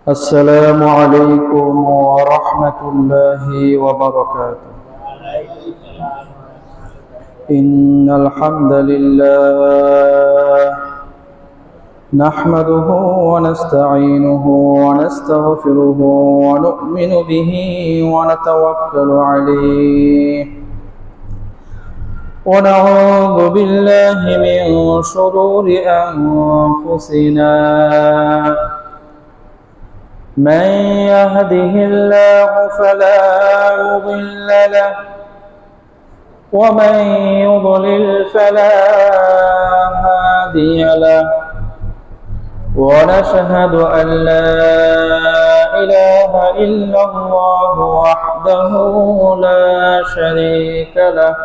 السلام عليكم ورحمة الله وبركاته. إن الحمد لله نحمده ونستعينه ونستغفره ونؤمن به ونتوكل عليه ونعوذ بالله من شرور أنفسنا من يهده الله فلا مضل له ومن يضلل فلا هادي له ونشهد أن لا إله إلا الله وحده لا شريك له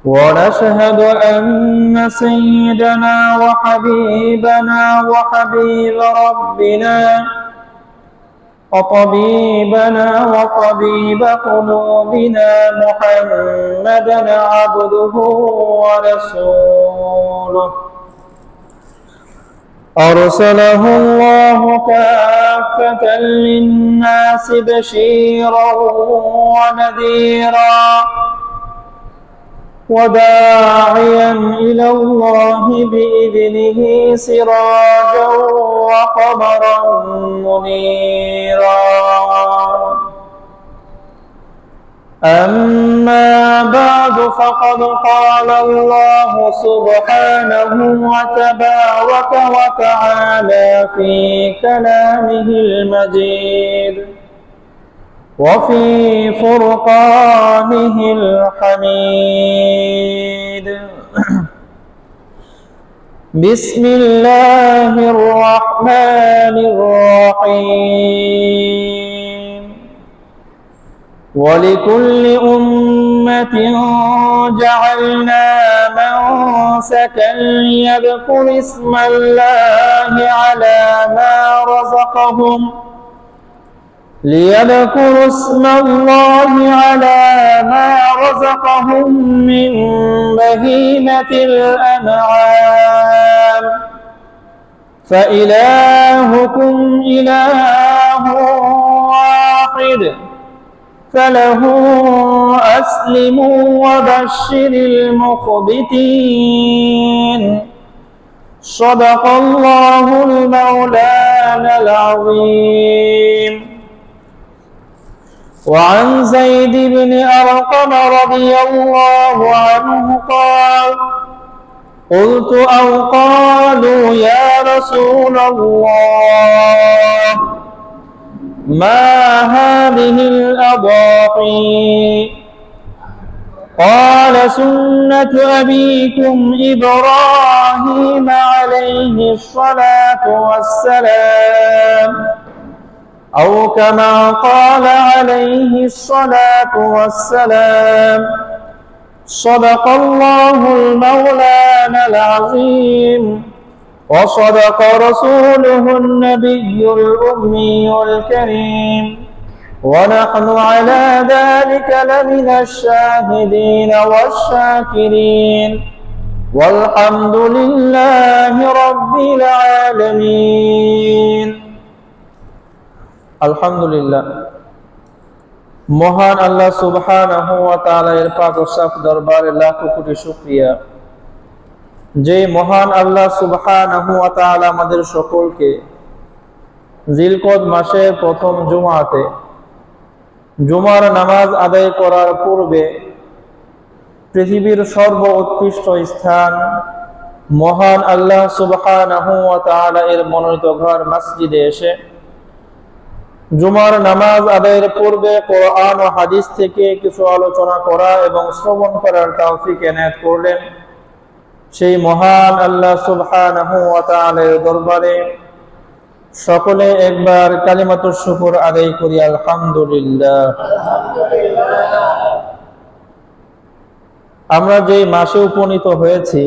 ونشهد أن سيدنا وحبيبنا وحبيب ربنا وطبيبنا وطبيب قلوبنا محمدا عبده ورسوله أرسله الله كافة للناس بشيرا ونذيرا وداعيا إلى الله بإذنه سراجا وقمرا منيرا أما بعد فقد قال الله سبحانه وتبارك وتعالى في كلامه المجيد وفي فرقانه الحميد بسم الله الرحمن الرحيم ولكل أمة جعلنا منسكا ليذكروا اسم الله على ما رزقهم من بهيمة الأنعام فإلهكم إله واحد فله أسلموا وبشر المخبتين صدق الله المولانا العظيم. وعن زيد بن أرقم رضي الله عنه قال قلت أو قالوا يا رسول الله ما هذه الأضاحي قال سنة أبيكم إبراهيم عليه الصلاة والسلام أو كما قال عليه الصلاة والسلام صدق الله المولانا العظيم وصدق رسوله النبي الأمي الكريم ونحن على ذلك لمن الشاهدين والشاكرين والحمد لله رب العالمين. আলহামদুলিল্লাহ, মহান আল্লাহ সুবহানাহু ওয়া তাআলা এর পাক ও সাফ দরবারে লাখ কোটি শুকরিয়া যে মহান আল্লাহ সুবহানাহু ওয়া তাআলা আমাদের সকলকে জিলকদ মাসের প্রথম জুমাতে জুমার নামাজ আদায় করার পূর্বে পৃথিবীর সর্বোৎকৃষ্ট স্থান মহান আল্লাহ সুবহানাহু ওয়া তাআলা এর মনোনীত ঘর মসজিদে এসে জুমার নামাজ আদায়ের পূর্বে কোরআন ও হাদিস থেকে কিছু আলোচনা করা এবং শ্রবণ করার তৌফিক এনায়েত করলেন। সেই মহান আল্লাহ সুবহানাহু ওয়া তাআলার দরবারে সকলে একবার কালিমাতুশ শুকর আদায় করি, আলহামদুলিল্লাহ। আমরা যে মাসে উপনীত হয়েছি,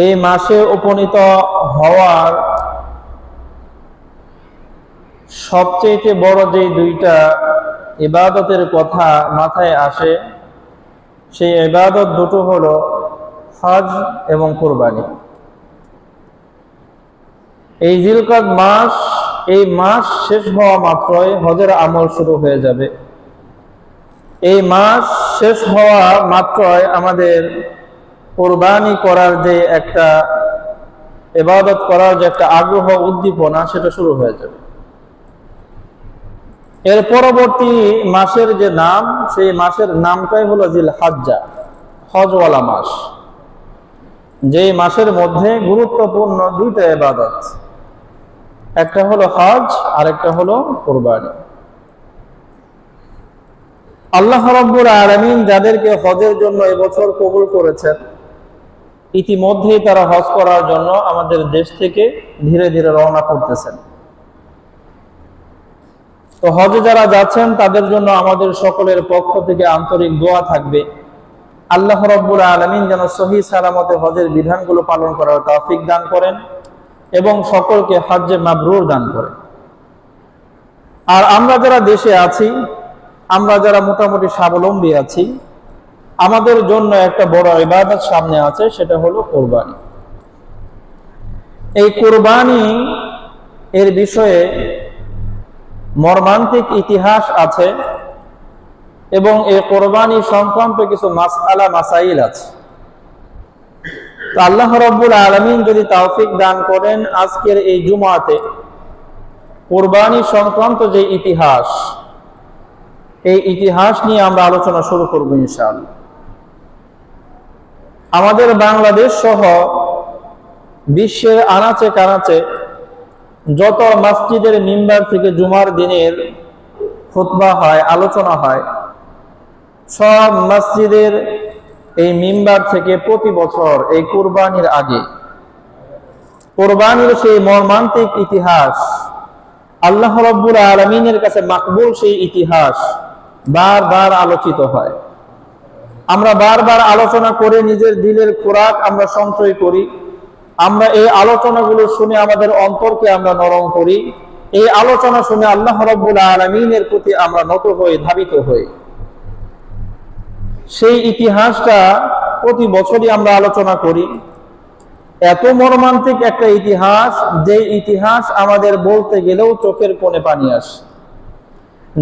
এই মাসে উপনীত হওয়ার সবচেয়ে বড় যে দুইটা ইবাদতের কথা মাথায় আসে, সেই ইবাদত দুটো হলো হজ এবং কুরবানি। এই জিলকদ মাস, এই মাস শেষ হওয়া মাত্রই হজের আমল শুরু হয়ে যাবে। এই মাস শেষ হওয়া মাত্রই আমাদের কুরবানি করার যে একটা ইবাদত করার যে একটা আগ্রহ উদ্দীপনা, সেটা শুরু হয়ে যাবে। এর পরবর্তী মাসের যে নাম, সেই মাসের নামটাই হলো জিলহজ্জা, হজওয়ালা মাস। যেই মাসের মধ্যে গুরুত্বপূর্ণ দুইটা ইবাদত, একটা হলো হজ আর একটা হলো কুরবানি। আল্লাহ রাব্বুল আলামিন যাদেরকে হজের জন্য এবছর কবুল করেছেন, ইতিমধ্যেই তারা হজ করার জন্য আমাদের দেশ থেকে ধীরে ধীরে রওনা করতেছেন। তো হজে যারা যাচ্ছেন তাদের জন্য আমাদের সকলের পক্ষ থেকে আন্তরিক দোয়া থাকবে, আল্লাহ রাব্বুল আলামিন যেন সহিহ সালামতে হজের বিধানগুলো পালন করার তৌফিক দান করেন এবং সকলকে হজ্জে মাবরুর দান করেন। আর আমরা যারা দেশে আছি, আমরা যারা মোটামুটি স্বাবলম্বী আছি, আমাদের জন্য একটা বড় ইবাদত সামনে আছে, সেটা হলো কুরবানি। এই কুরবানি এর বিষয়ে মর্মান্তিক ইতিহাস আছে এবং এই কুরবানি সংক্রান্ত কিছু মাসআলা মাসাইল আছে। তো আল্লাহ রাব্বুল আলামিন যদি তৌফিক দান করেন, আজকের এই জুমাতে কুরবানি সংক্রান্ত যে ইতিহাস, এই ইতিহাস নিয়ে আমরা আলোচনা শুরু করব ইনশাআল্লাহ। আমাদের বাংলাদেশ সহ বিশ্বের আনাচে কানাচে যত মসজিদের মিম্বার থেকে জুমার দিনের খুতবা হয়, আলোচনা হয়, সব মসজিদের এই মিম্বার থেকে প্রতি বছর এই কুরবানির আগে কুরবানির সেই মর্মান্তিক ইতিহাস, আল্লাহ রাব্বুল আলামিনের কাছে মাকবুল সেই ইতিহাস বারবার আলোচিত হয়। আমরা বারবার আলোচনা করে নিজের দিলের খোরাক আমরা সঞ্চয় করি। আমরা এই আলোচনাগুলো শুনে আমাদের অন্তরকে আমরা নরম করি। এই আলোচনা শুনে আল্লাহ রাব্বুল আলামিনের প্রতি আমরা নত হই, ধাবিত হই। সেই ইতিহাসটা প্রতি বছরই আমরা আলোচনা করি। এত মর্মান্তিক একটা ইতিহাস, যে ইতিহাস আমাদের বলতে গেলেও চোখের কোণে পানি আসে,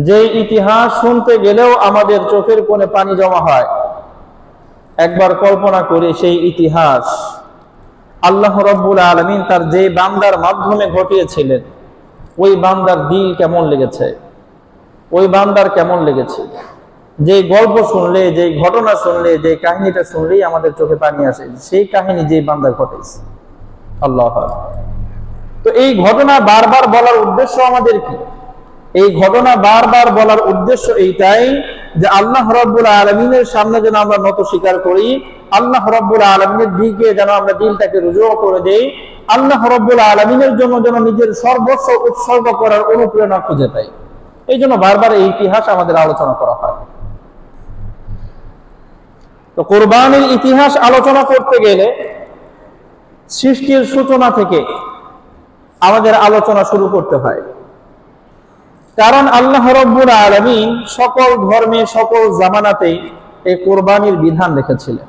যে ইতিহাস শুনতে গেলেও আমাদের চোখের কোণে পানি জমা হয়। একবার কল্পনা করি সেই ইতিহাস আল্লাহ রাব্বুল আলামিন তার যে বান্দার মাধ্যমে ঘটিয়েছিলেন, ওই বান্দার দিল কেমন লেগেছে, ওই বান্দার কেমন লেগেছে। যে গল্প শুনলে, যে ঘটনা শুনলে, যে কাহিনীটা শুনলেই আমাদের চোখে পানি আসে, সেই কাহিনী যে বান্দা ঘটেছে। আল্লাহ। তো এই ঘটনা বারবার বলার উদ্দেশ্য আমাদের কি? এই ঘটনা বারবার বলার উদ্দেশ্য এইটাই যে আল্লাহ রাব্বুল আলামিনের সামনে যেন আমরা নত স্বীকার করি, আল্লাহ রাব্বুল আলামিনের দিকে যেন আমরা দিলটাকে রুজু করে দেই, আল্লাহ রাব্বুল আলামিনের জন্য যেন নিজের সর্বস্ব উৎসর্গ করার অনুপ্রেরণা খুঁজে পাই। এই জন্য বারবার এই ইতিহাস আমাদের আলোচনা করা হয়। তো কুরবানির ইতিহাস আলোচনা করতে গেলে সৃষ্টির সূচনা থেকে আমাদের আলোচনা শুরু করতে হয়। কারণ আল্লাহ রাব্বুল আলামিন সকল ধর্মে, সকল জামানাতেই এই কুরবানির বিধান রেখেছিলেন।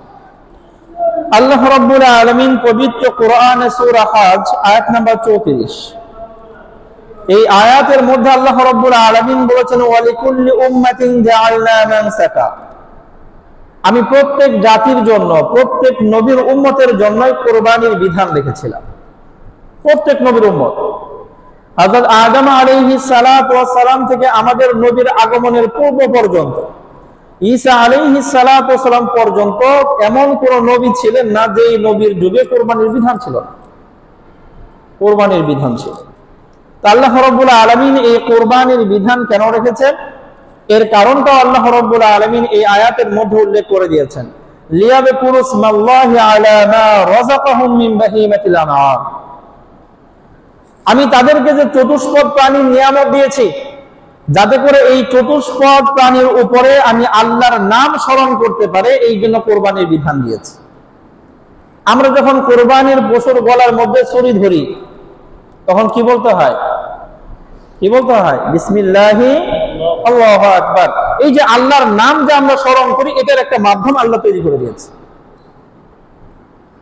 আল্লাহ রাব্বুল আলামিন পবিত্র কোরআনে সূরা হজ আয়াত নাম্বার 34, এই আয়াতের মধ্যে আল্লাহ রাব্বুল আলামিন বলেছেন, ওয়ালিকুল্লি উম্মাতিন জাআলনা মানসাকা, আমি প্রত্যেক জাতির জন্য, প্রত্যেক নবীর উম্মতের জন্যই কুরবানির বিধান রেখেছিলাম। প্রত্যেক নবীর উম্মত, হযরত আদম আলাইহিস সালাতু ওয়াস সালাম থেকে আমাদের নবীর আগমনের পূর্ব পর্যন্ত, ঈসা আলাইহিস সালাতু ওয়াস সালাম পর্যন্ত এমন কোন নবী ছিলেন না যে নবীর যুগে কুরবানির বিধান ছিল না। কুরবানির বিধান ছিল। আল্লাহ রাব্বুল আলামিন এই কুরবানির বিধান কেন রেখেছেন, এর কারণটা আল্লাহ রাব্বুল আলামিন এই আয়াতের মধ্যে উল্লেখ করে দিয়েছেন। লিয়াযকুরু ইসমাল্লাহি আলা মা রাযাকাহুম মিন বাহিমাতিল আনআম, আমি তাদেরকে যে চতুষ্পদ প্রাণীর নিয়ামত দিয়েছি, যাতে করে এই চতুষ্পদ প্রাণীর উপরে আমি আল্লাহর নাম স্মরণ করতে পারে, এই জন্য কোরবানির বিধান দিয়েছি। আমরা যখন কোরবানির পশুর গলার মধ্যে ছুরি ধরি, তখন কি বলতে হয়? কি বলতে হয়? বিসমিল্লাহি আল্লাহু আকবার। এই যে আল্লাহর নাম যে আমরা স্মরণ করি, এটার একটা মাধ্যম আল্লাহ তৈরি করে দিয়েছে।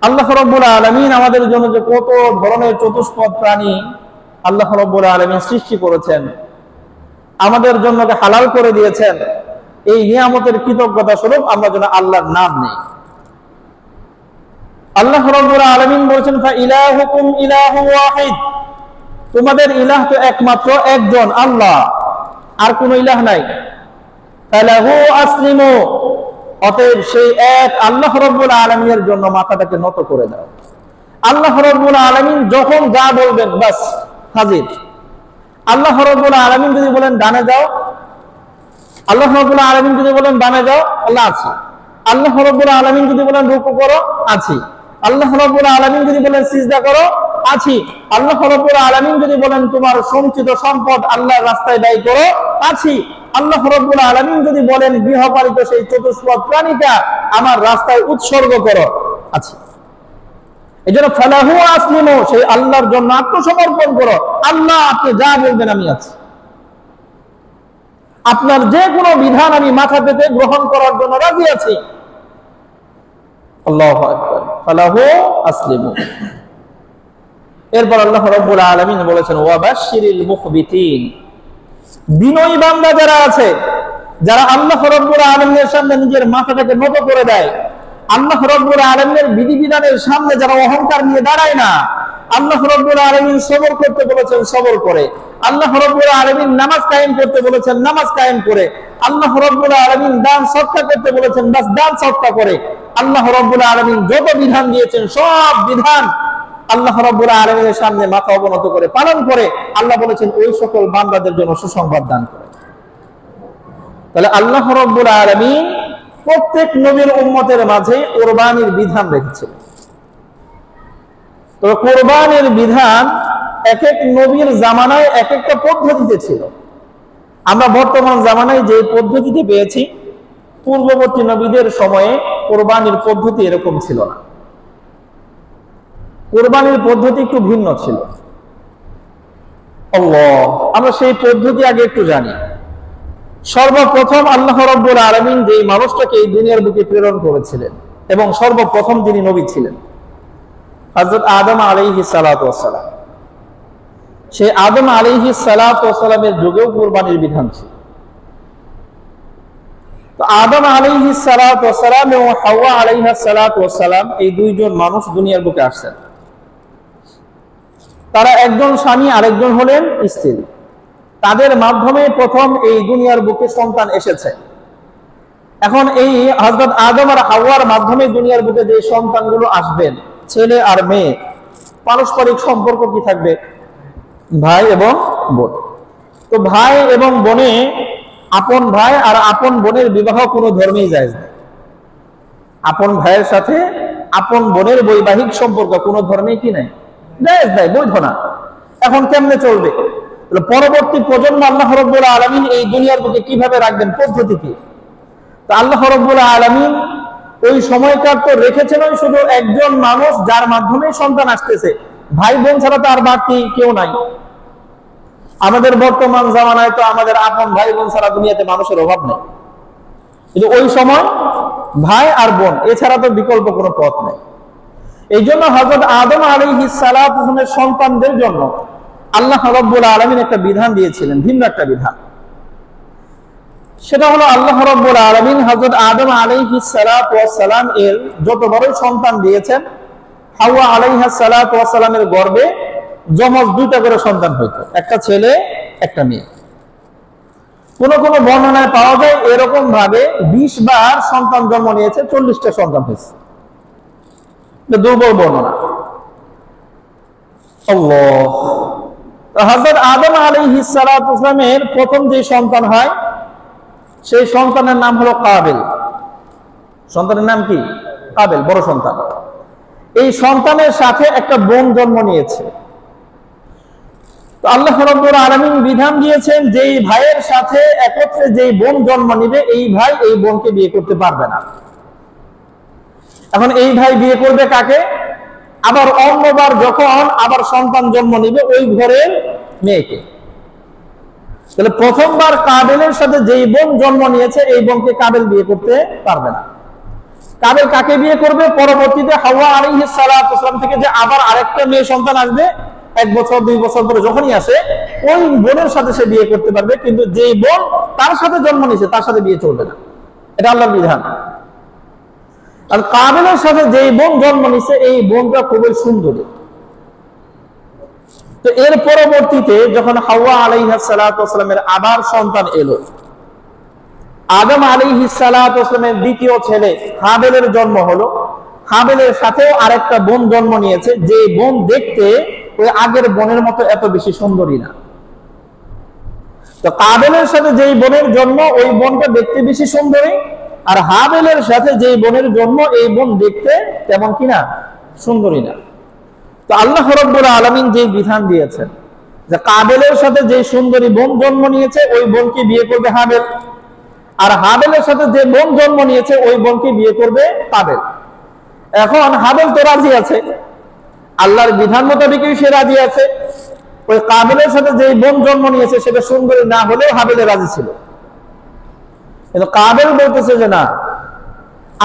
আল্লাহ রাব্বুল আলামিন আমাদের জন্য যে কত ধরনের চতুষ্পদ প্রাণী আল্লাহ রাব্বুল আলামিন সৃষ্টি করেছেন, আমাদের জন্য হালাল করে দিয়েছেন, এই নিয়ামতের কৃতজ্ঞতা স্বরূপ আমরা যেন আল্লাহর নাম নেই। আল্লাহ রাব্বুল আলামিন বলেছেন, ফা ইলাহুকুম ইলাহু ওয়াহিদ, তোমাদের ইলাহ তো একমাত্র একজন আল্লাহ, আর কোন ইলাহ নাই। ফালাহু আসলিমু, অতএব সেই এক আল্লাহ রাব্বুল আলামিনের জন্য মাথাটাকে নত করে দাও। আল্লাহ রাব্বুল আলামিন যখন যা বলবেন বাস হাজির। আল্লাহ রাব্বুল আলামিন যদি বলেন ডানে যাও, আল্লাহ রাব্বুল আলামিন যদি বলেন বামে যাও, আল্লাহ আছে। আল্লাহ রাব্বুল আলামিন যদি বলেন রুকু করো, আছি। আল্লাহ রাব্বুল আলামিন যদি বলেন সিজদা করো, আছি। আল্লাহ রাব্বুল আলামিন যদি বলেন তোমার সঞ্চিত সম্পদ আল্লাহর রাস্তায় ব্যয় করো, আছি। আল্লাহ রাব্বুল আলামিন যদি বলেন গৃহপালিত সেই চতুষ্পদ প্রাণীটা আমার রাস্তায় উৎসর্গ করো, আছি। এজন্য ফালাহু আসলিমু, সেই আল্লাহর জন্য আত্মসমর্পণ করো। আল্লাহ আপনি যা বলবেন আমি আছি, আপনার যে কোনো বিধান আমি মাথা পেতে গ্রহণ করার জন্য রাজি আছি। আল্লাহু আকবার, ফালাহু আসলিমু। এরপর আল্লাহ রাব্বুল আলামিন বলেছেন, ওয়া বাশশিরিল মুখবিতিন, বিনয়ী বান্দা যারা আছে, যারা আল্লাহ রাব্বুল আলামিনের সামনে নিজের মাথাটাকে নত করে দেয়, আল্লাহ রাব্বুল আলামিনের বিধিবিধানের সামনে যারা অহংকার নিয়ে দাঁড়ায় না, আল্লাহ রাব্বুল আলামিন সবর করতে বলেছেন সবর করে, আল্লাহ রাব্বুল আলামিন নামাজ কায়েম করতে বলেছেন নামাজ কায়েম করে, আল্লাহ রাব্বুল আলামিন দান সদকা করতে বলেছেন বাস দান সদকা করে, আল্লাহ রাব্বুল আলামিন যত বিধান দিয়েছেন সব বিধান আল্লাহ রাব্বুল আলামিনের সামনে মাথা অবনত করে পালন করে, আল্লাহ বলেছেন ওই সকল বান্দাদের জন্য সুসংবাদ দান করে। তাহলে আল্লাহ রাব্বুল আলামিন প্রত্যেক নবীর উম্মতের মাঝে কুরবানির বিধান রেখেছিলেন। তো কুরবানির বিধান এক এক নবীর জামানায় এক একটা পদ্ধতিতে ছিল। আমরা বর্তমান জামানায় যে পদ্ধতিতে পেয়েছি, পূর্ববর্তী নবীদের সময়ে কুরবানির পদ্ধতি এরকম ছিল না। কুরবানির পদ্ধতি একটু ভিন্ন ছিল। আমরা সেই পদ্ধতি আগে একটু জানি। সর্বপ্রথম আল্লাহ রাব্বুল আলামিন যে মানুষটাকে এই দুনিয়ার বুকে প্রেরণ করেছিলেন এবং সর্বপ্রথম যিনি নবী ছিলেন হযরত আদম আলাইহিস সালাতু ওয়াস সালাম, সেই আদম আলাইহিস সালাতু ওয়াস সালামের যুগেও কুরবানির বিধান ছিল। তো আদম আলাইহিস সালাতু ওয়াস সালাম এবং হাওয়া আলাইহাস সালাতু ওয়াস সালাম এই দুইজন মানুষ দুনিয়ার বুকে আসছেন। তারা একজন স্বামী আরেকজন হলেন স্ত্রী। তাদের মাধ্যমে প্রথম এই দুনিয়ার বুকে সন্তান এসেছে। এখন এই হযরত আদম আর হাওয়ার মাধ্যমে দুনিয়ার বুকে যে সন্তানগুলো আসবেন, ছেলে আর মেয়ে, পারস্পরিক সম্পর্ক কি থাকবে? ভাই এবং বোন। তো ভাই এবং বোনে, আপন ভাই আর আপন বোনের বিবাহ কোনো ধর্মেই জায়েজ নেই। আপন ভাইয়ের সাথে আপন বোনের বৈবাহিক সম্পর্ক কোনো ধর্মেই কি নাই, জায়েজ নাই, বৈধ না। এখন কেমনে চলবে? পরবর্তী প্রজন্ম আল্লাহ রাব্বুল আলামিন এই দুনিয়ার বুকে কিভাবে রাখবেন, পদ্ধতি কি? তো আল্লাহ রাব্বুল আলামিন ওই সময়কার তো রেখেছেন ওই শুধু একজন মানুষ যার মাধ্যমে সন্তান আসতেছে, ভাই বোন ছাড়া তো আর বাকি কেউ নাই। আমাদের বর্তমান জামানায় তো আমাদের আপন ভাই বোন ছাড়া দুনিয়াতে মানুষের অভাব নেই, কিন্তু ওই সময় ভাই আর বোন এছাড়া তো বিকল্প কোনো পথ নেই। এই জন্য হযরত আদম আলাইহিস সালাতু ওয়াস সালামের সন্তানদের জন্য আল্লাহ রাব্বুল আলামিন একটা বিধান দিয়েছিলেন, ভিন্ন একটা বিধান। সেটা হলো আল্লাহ রাব্বুল আলামিন হযরত আদম আলাইহিস সালাতু ওয়াস সালাম এর যত বড় সন্তান দিয়েছেন, হাওয়া আলাইহাস সালাতু ওয়াস সালামের গর্ভে যমজ দুইটা করে সন্তান হইতো, একটা ছেলে একটা মেয়ে। কোন কোন বর্ণনায় পাওয়া যায় এরকম ভাবে 20 বার সন্তান জন্ম নিয়েছে, 40টা সন্তান হয়েছে। দুর্বল বর্ণনা। আল্লাহ, হযরত আদম আলাইহিস সালাতু ওয়াস সালামের প্রথম যে সন্তান হয় সেই সন্তানের নাম হলো কাবিল। সন্তানের নাম কি? কাবিল, বড় সন্তান। এই সন্তানের সাথে একটা বোন জন্ম নিয়েছে। তো আল্লাহ রাব্বুল আলামিন বিধান দিয়েছেন যেই ভাইয়ের সাথে একত্রে যেই বোন জন্ম নিবে এই ভাই এই বোনকে বিয়ে করতে পারবে না। এখন এই ভাই বিয়ে করবে কাকে? আবার অন্যবার যখন আবার সন্তান জন্ম নিবে ওই ঘরের মেয়েকে। তাহলে প্রথমবার কাবিলের সাথে যেই বোন জন্ম নিয়েছে এই বোনকে কাবিল বিয়ে করতে পারবে না। কাবেল কাকে বিয়ে করবে? পরবর্তীতে হাওয়া আলাইহিস সালাতু ওয়াসসালাম থেকে যে আবার আরেকটা মেয়ে সন্তান আসবে 1 বছর 2 বছর পরে যখনই আসে, ওই বোনের সাথে সে বিয়ে করতে পারবে, কিন্তু যেই বোন তার সাথে জন্ম নিয়েছে তার সাথে বিয়ে চলবে না। এটা আল্লাহর বিধান। আর কাবেলের সাথে যেই বোন জন্ম নিয়েছে এই বোনটা খুবই সুন্দরী। তো এর পরবর্তীতে যখন হাওয়া আলাইহিস সালাতু ওয়াসসালামের আবার সন্তান এলো, আদম আলাইহিস সালাতু ওয়াসসালামের দ্বিতীয় ছেলে হাবেলের জন্ম হলো। হাবেলের সাথেও আরেকটা বোন জন্ম নিয়েছে, যে বোন দেখতে ওই আগের বোনের মতো এত বেশি সুন্দরী না। তো কাবেলের সাথে যেই বোনের জন্ম ওই বোনটা দেখতে বেশি সুন্দরী, আর হাবেলের সাথে যেই বোনের জন্ম এই বোন দেখতে তেমন কিনা সুন্দরী না। তো আল্লাহ রাব্বুল আলামিন যে বিধান দিয়েছেন যে কাবেলের সাথে যে সুন্দরী বোন জন্ম নিয়েছে ওই বোনকে বিয়ে করবে হাবেল, আর হাবেলের সাথে যে বোন জন্ম নিয়েছে ওই বোনকে বিয়ে করবে কাবেল। এখন হাবেল তো রাজি আছে, আল্লাহর বিধান মোতাবেকই সে রাজি আছে। ওই কাবেলের সাথে যে বোন জন্ম নিয়েছে সেটা সুন্দরী না হলেও হাবেলে রাজি ছিল, কিন্তু কাবেল বলতেছে যে না,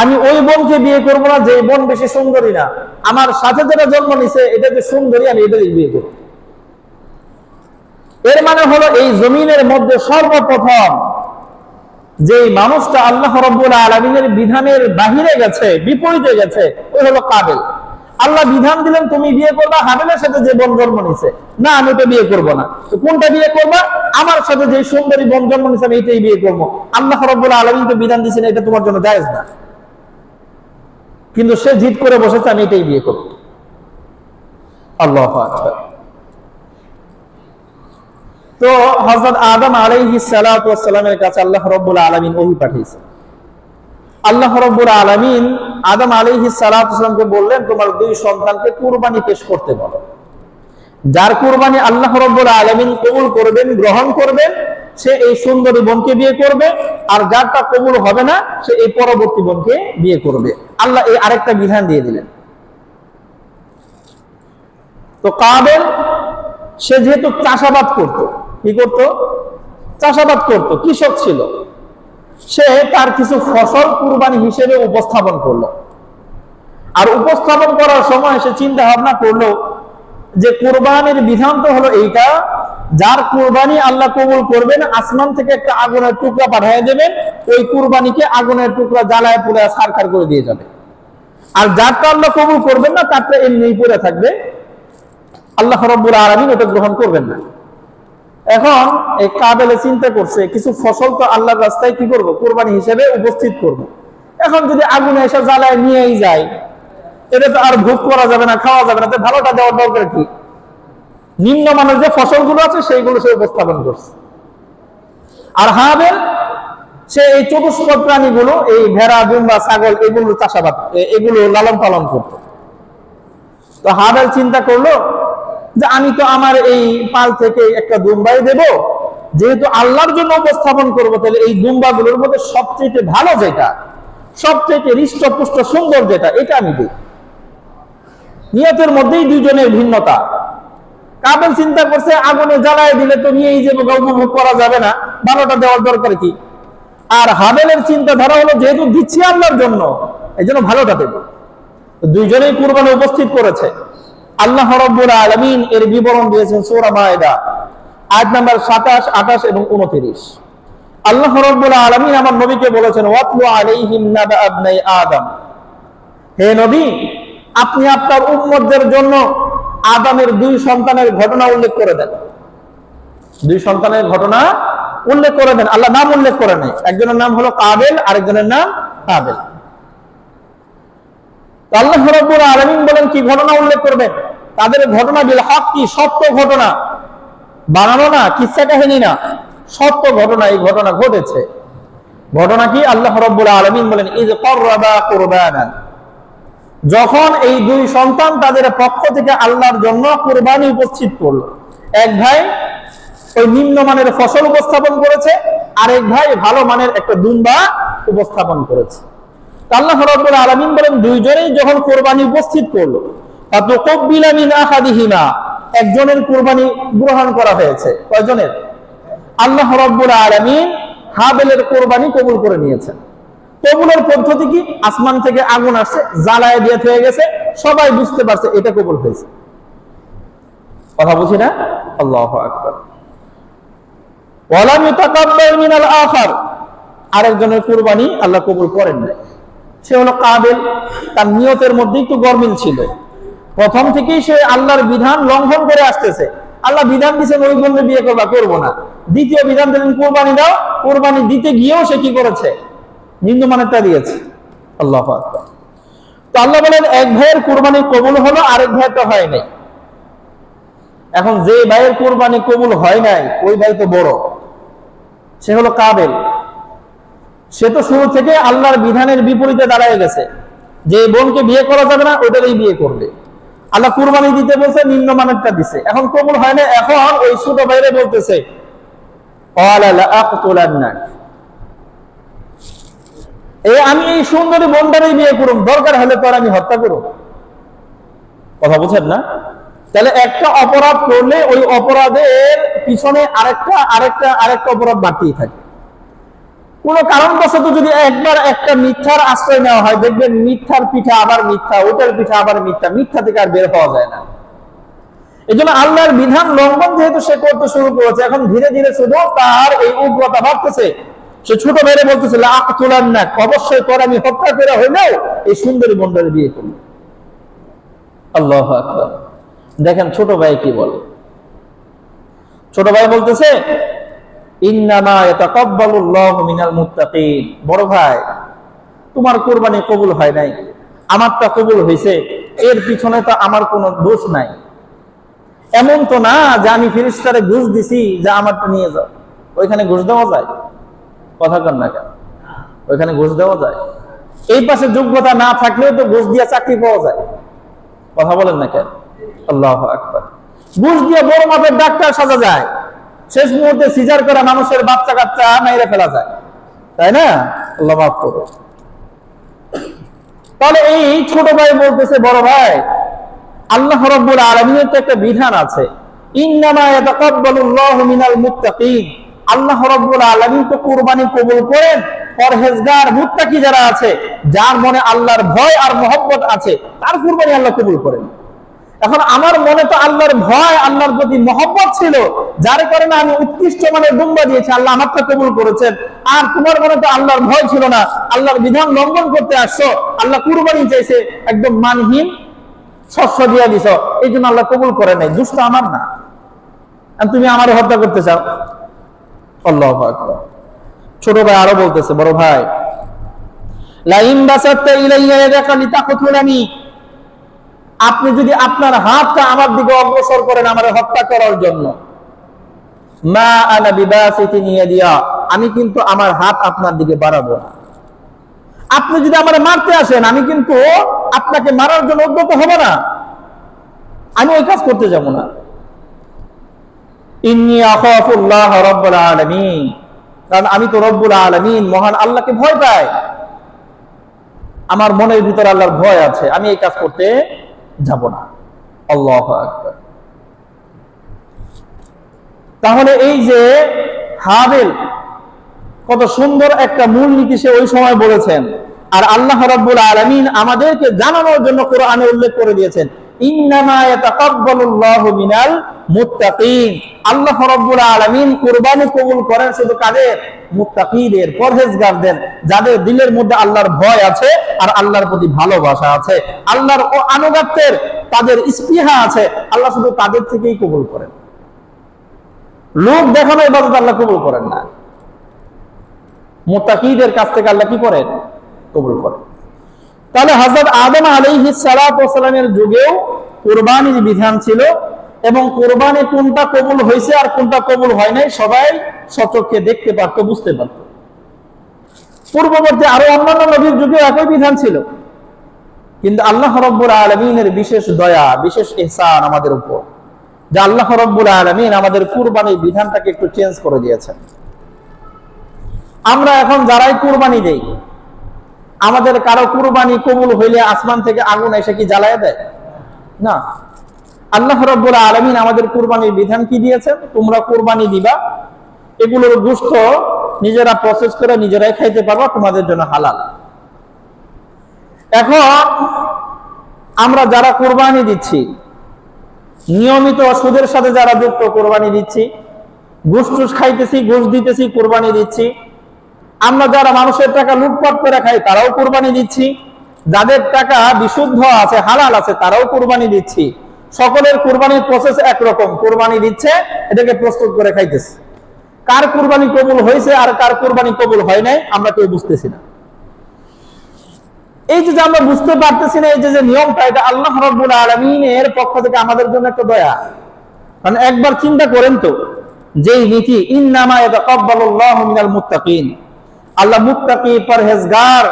আমি ওই বোনকে বিয়ে করবো না যে বোন বেশি সুন্দরী না, আমার সাথে যেটা জন্ম নিছে এটা যে সুন্দরী আমি এটাই বিয়ে করব। এর মানে হলো এই জমিনের মধ্যে সর্বপ্রথম যে মানুষটা আল্লাহ রাব্বুল আলামিনের বিধানের বাহিরে গেছে, বিপরীতে গেছে, ওই হলো কাবেল। আল্লাহ বিধান দিলেন তুমি বিয়ে করবা হাবেলের সাথে যে বোন জন্ম নিছে, না আমি তো বিয়ে করবো না। তো কোনটা বিয়ে করবা? আমার সাথে যে সুন্দরী বোন জন্ম নিছে আমি এটাই বিয়ে করবো। আল্লাহ রাব্বুল আলামিন তো বিধান দিয়েছেন এটা তোমার জন্য জায়েজ না, কিন্তু সে জিদ করে বসেছে আমি এটাই বিয়ে করব। আল্লাহু আকবার। তো হযরত আদম আলাইহিস সালাতু ওয়াসসালামের কাছে আল্লাহ রাব্বুল আলামিন ওহী পাঠিয়েছেন। আল্লাহ রাব্বুল আলামিন আদম আলাইহিস সালাতু ওয়াসসালামকে বললেন তোমার 2 সন্তানকে কুরবানি পেশ করতে বলো। যার কুরবানি আল্লাহ রাব্বুল আলামিন কবুল করবেন, গ্রহণ করবেন, সে এই সুন্দরী বোনকে বিয়ে করবে, আর যারটা কবুল হবে না সে এই পরবর্তী বোনকে বিয়ে করবে। আল্লাহ এই আরেকটা বিধান দিয়ে দিলেন। তো কাবেল সে যেহেতু চাষাবাদ করত, কি করত? চাষাবাদ করত, কৃষক ছিল, সে তার কিছু ফসল কুরবানি হিসেবে উপস্থাপন করলো। আর উপস্থাপন করার সময় সে চিন্তা ভাবনা করলো যে কুরবানির বিধান তো হলো এইটা, যার কুরবানি আল্লাহ কবুল করবেন আসমান থেকে একটা আগুনের টুকরা পাঠিয়ে দেবেন, ওই কুরবানিকে আগুনের টুকরা জ্বালায় পুড়ে ছারখার করে দিয়ে যাবে। আর যারটা আল্লাহ কবুল করবেন না তারটা এমনিই পড়ে থাকবে, আল্লাহ রাব্বুল আলামিন ওটা গ্রহণ করবেন না। এখন এই কাবেলে চিন্তা করছে কিছু ফসল তো আল্লাহর রাস্তায় কি করব, কুরবানি হিসেবে উপস্থিত করব। এখন যদি আগুনে এসে জ্বালায় নিয়েই যায়, এটা তো আর ভোগ করা যাবে না, খাওয়া যাবে না, তো ভালোটা দেওয়ার দরকার কি? নিম্নমানের যে ফসলগুলো আছে সেইগুলো সে উপস্থাপন করছে। আর হাবেল সে এই চতুষ্পদ প্রাণীগুলো, এই ভেড়া, দুম্বা, ছাগল, এগুলো চাষাবাদ, এগুলো লালন পালন করত। তো হাবেল চিন্তা করলো যে আমি তো আমার এই পাল থেকে একটা দুম্বাই দেব, যেহেতু আল্লাহর জন্য উপস্থাপন করবো, তাহলে এই দুম্বাগুলোর মধ্যে সবচেয়ে ভালো যেটা, সবচেয়ে হৃষ্টপুষ্ট সুন্দর যেটা, এটা আমি দিই। নিয়তের মধ্যেই দুইজনের ভিন্নতা। কাবেল চিন্তা করছে আগুনে জ্বালায় দিলে তো নিয়েই যাবো, উপভোগ করা যাবে না, ভালোটা দেওয়ার দরকার কি? আর হাবেলের চিন্তাধারা হলো যেহেতু দিচ্ছি আল্লাহর জন্য, এই জন্য ভালোটা দেব। দুইজনেই কুরবানি উপস্থিত করেছে। আল্লাহ রাব্বুল আলামিন এর বিবরণ দিয়েছেন সূরা মায়েদা আয়াত নাম্বার 27, 28 এবং 29। আল্লাহ রাব্বুল আলামিন আমার নবীকে বলেছেন ওয়াতলু আলাইহিম নাবা আবনাই আদম, হে নবী আপনি আপনার উম্মতদের জন্য আদমের 2 সন্তানের ঘটনা উল্লেখ করে দেন। 2 সন্তানের ঘটনা উল্লেখ করে দেন, আল্লাহ নাম উল্লেখ করে নাই। একজনের নাম হলো কাবেল, আরেকজনের নাম হাবেল। আল্লাহ রাব্বুল আলামিন বলেন কি ঘটনা উল্লেখ করবেন? তাদের ঘটনা বিল হক, কি সত্য ঘটনা, বানানো না, কিসসা কাহিনী না, সত্য ঘটনা। এই ঘটনা ঘটেছে। ঘটনা কি? আল্লাহ রাব্বুল আলামিন বলেন ইয ক্বাররাবা কুরবানান, যখন এই 2 সন্তান তাদের পক্ষ থেকে আল্লাহর জন্য কুরবানি উপস্থিত করলো। এক ভাই ওই নিম্নমানের ফসল উপস্থাপন করেছে, আরেক ভাই ভালো মানের একটা দুম্বা উপস্থাপন করেছে। আল্লাহ রাব্বুল আলামিন বলেন দুইজনেই যখন কুরবানি উপস্থিত করলো, ফাতুকবিলা মিন আহাদিহিমা, একজনের কুরবানি গ্রহণ করা হয়েছে। কয়জনের? আল্লাহ রাব্বুল আলামিন হাবেলের কুরবানি কবুল করে নিয়েছেন। কবুলের পদ্ধতি কি? আসমান থেকে আগুন আসছে, জ্বালায় দিয়ে হয়ে গেছে, সবাই বুঝতে পারছে এটা কবুল হয়েছে। কথা বুঝি না? আল্লাহু আকবার। ওয়ালাম ইতাকাব্বাল মিনাল আখার, আরেকজনের কুরবানি আল্লাহ কবুল করেন না। সে হলো কাবিল, তার নিয়তের মধ্যে একটু গরমিল ছিল, প্রথম থেকেই সে আল্লাহর বিধান লঙ্ঘন করে আসতেছে। আল্লাহ বিধান দিয়েছেন ওই বন্ধু বিয়ে করবা, করবো না। দ্বিতীয় বিধান দিলেন কোরবানি দাও, কোরবানি দিতে গিয়েও সে কি করেছে? নিম্নমানেরটা দিয়েছে। আল্লাহু আকবার। তো আল্লাহ বলেন এক ভাইয়ের কোরবানি কবুল হলো, আরেক ভাইটা হয় নাই। এখন যে ভাইয়ের কোরবানি কবুল হয় নাই ওই ভাই তো বড়, সে হলো কাবিল। সে তো শুরু থেকে আল্লাহর বিধানের বিপরীতে দাঁড়ায় গেছে, যে বোনকে বিয়ে করা যাবে না ওদেরই বিয়ে করবে। আল্লাহ কুরবানি দিতে বলছে, নিম্নমানেরটা দিছে, এখন কবুল হয় না। এখন ওই ছোট ভাইরে বলতেছে আমি এই সুন্দরী বোনটারই বিয়ে করুম, দরকার হলে তো আমি হত্যা করুম। কথা বুঝেন না? তাহলে একটা অপরাধ করলে ওই অপরাধের পিছনে আরেকটা আরেকটা আরেকটা অপরাধ বাড়তেই থাকে। কোন কারণবশত যদি একবার একটা মিথ্যার আশ্রয় নেওয়া হয়, দেখবেন মিথ্যার পিঠা আবার মিথ্যা, ওটার পিঠা আবার মিথ্যা, মিথ্যা থেকে আর বের পাওয়া যায় না। এই জন্য আল্লাহর বিধান লঙ্ঘন যেহেতু সে করতে শুরু করেছে, এখন ধীরে ধীরে শুধু তার এই উগ্রতা বাড়তেছে। সে ছোট মেয়েরে বলতেছে অবশ্যই করে আমি হত্যা করে হইলেও এই সুন্দরী বন্ধুরে বিয়ে করব। আল্লাহু আকবার। দেখেন ছোট ভাই কি বলে। ছোট ভাই বলতেছে ইন্নামা ইয়াতাকাব্বালুল্লাহু মিনাল মুত্তাকিন। বড় ভাই, তোমার কুরবানি কবুল হয় নাই, আমারটা কবুল হয়েছে, এর পিছনে তো আমার কোনো দোষ নাই। এমন তো না যে আমি ফেরেশতারে ঘুষ দিছি যে আমারটা নিয়ে যাও। ওইখানে ঘুষ দেওয়া যায়? কথা কন না কেন? ওইখানে ঘুষ দেওয়া যায়? এই পাশে যোগ্যতা না থাকলেও তো ঘুষ দিয়ে চাকরি পাওয়া যায়। কথা বলেন না কেন? আল্লাহু আকবার। ঘুষ দিয়ে বড় মাপের ডাক্তার সাজা যায়, শেষ মুহূর্তে সিজার করা মানুষের বাচ্চা কাচ্চা মেরে ফেলা যায়, তাই না? আল্লাহ মাফ করো। তাহলে এই ছোট ভাই বলতেছে বড় ভাই, আল্লাহ রাব্বুল আলামিনের তো একটা বিধান আছে, ইন্নামা ইয়াতাকাব্বালুল্লাহু মিনাল মুত্তাকিন। আল্লাহ রাব্বুল আলামিন তো কুরবানি কবুল করেন পরহেজগার মুত্তাকি যারা আছে, যার মনে আল্লাহর ভয় আর মহব্বত আছে, তার কুরবানি আল্লাহ কবুল করেন। এখন আমার মনে তো আল্লাহর ভয়, আল্লাহর প্রতি মহব্বত ছিল, যার কারণে আমি উৎকৃষ্ট মানের দুম্বা দিয়েছি, আল্লাহ আমারটা কবুল করেছেন। আর তোমার মনে তো আল্লাহর ভয় ছিল না, আল্লাহর বিধান লঙ্ঘন করতে আসছো, আল্লাহ কুরবানি চাইছে, একদম মানহীন শস্য দিয়া দিছ, এই জন্য আল্লাহ কবুল করে নাই। দুষ্ট আমার না, তুমি আমার হত্যা করতে চাও। আল্লাহু আকবার। ছোট ভাই আরো বলতেছে, বড় ভাই লাইন বাসাত্তা ইলাইয়া ইয়াদাকা লিতাকতুলানি, আপনি যদি আপনার হাতটা আমার দিকে অগ্রসর করেন আমার হত্যা করার জন্য, মা আনা বিবাসিতিন ইয়াদিয়া, আমি কিন্তু আমার হাত আপনার দিকে বাড়াবো না। আপনি যদি আমার মারতে আসেন, আমি কিন্তু আপনাকে মারার জন্য উদ্যত হব না, আমি ওই কাজ করতে যাব না। ইন্নী আখাফুল্লাহ রাব্বুল আলামিন, কারণ আমি তো রব্বুল আলামিন মহান আল্লাহকে ভয় পাই, আমার মনের ভিতরে আল্লাহর ভয় আছে, আমি এই কাজ করতে যাব না। আল্লাহু আকবার। তাহলে এই যে হাবিল, কত সুন্দর একটা মূলনীতি সে ওই সময় বলেছেন, আর আল্লাহ রাব্বুল আলামিন আমাদেরকে জানানোর জন্য কোরআনে উল্লেখ করে দিয়েছেন, ইন্নামা ইয়াতাকাব্বালুল্লাহু মিনাল মুত্তাকিন। আল্লাহ রাব্বুল আলামিন কুরবানি কবুল করেন শুধু কাদের? মুত্তাকিদের, পরহেজগারদের, যাদের দিলের মধ্যে আল্লাহর ভয় আছে আর আল্লাহর প্রতি ভালোবাসা আছে, আল্লাহর আনুগত্যের তাদের স্পৃহা আছে, আল্লাহ শুধু তাদের থেকেই কবুল করেন। লোক দেখানো ইবাদত আল্লাহ কবুল করেন না, মুত্তাকিদের কাছ থেকে আল্লাহ কি করেন? কবুল করেন। তাহলে হযরত আদম আলাইহিস সালাতু ওয়াস সালামের যুগেও কুরবানির বিধান ছিল, এবং কুরবানি কোনটা কবুল হয়েছে আর কোনটা কবুল হয় নাই সবাই সচক্ষে দেখতে পারত, বুঝতে পারত। পূর্ববর্তী আরো অন্যান্য নবীর যুগেও একই বিধান ছিল, কিন্তু আল্লাহ রাব্বুল আলামিনের বিশেষ দয়া, বিশেষ ইহসান আমাদের উপর, যে আল্লাহ রাব্বুল আলামিন আমাদের কুরবানির বিধানটাকে একটু চেঞ্জ করে দিয়েছেন। আমরা এখন যারাই কুরবানি দেই, আমাদের কারো কুরবানি কবুল হইলে আসমান থেকে আগুন এসে কি জ্বালায় দেয়? না। আল্লাহ রাব্বুল আলামিন আমাদের কুরবানির বিধান কি দিয়েছেন? তোমরা কুরবানি দিবা, এগুলোর গোশত নিজেরা প্রসেস করে নিজেরাই খাইতে পারবা, তোমাদের জন্য হালাল। এখন আমরা যারা কুরবানি দিচ্ছি, নিয়মিত সুদের সাথে যারা যুক্ত কুরবানি দিচ্ছি, ঘুষ টুস খাইতেছি, ঘুষ দিতেছি, কুরবানি দিচ্ছি, আমরা যারা মানুষের টাকা লুটপাট করে খাই তারাও কুরবানি দিচ্ছি, যাদের টাকা বিশুদ্ধ আছে, হালাল আছে, তারাও কুরবানি দিচ্ছি। সকলের কুরবানির প্রসেস একরকম, কুরবানি দিচ্ছে, এটাকে প্রস্তুত করে খাইতেছে। কার কুরবানি কবুল হয়েছে আর কার কুরবানি কবুল হয় নাই আমরা কেউ বুঝতেছি না। এই যে আমরা বুঝতে পারতেছি না, এই যে নিয়মটা, এটা আল্লাহ রাব্বুল আলামিনের পক্ষ থেকে আমাদের জন্য একটা দয়া। কারণ একবার চিন্তা করেন তো, যেই নীতি ইন্নামা ইয়াতাকাব্বালুল্লাহু মিনাল মুত্তাকিন, আল্লাহ মুত্তাকি পরহেজগার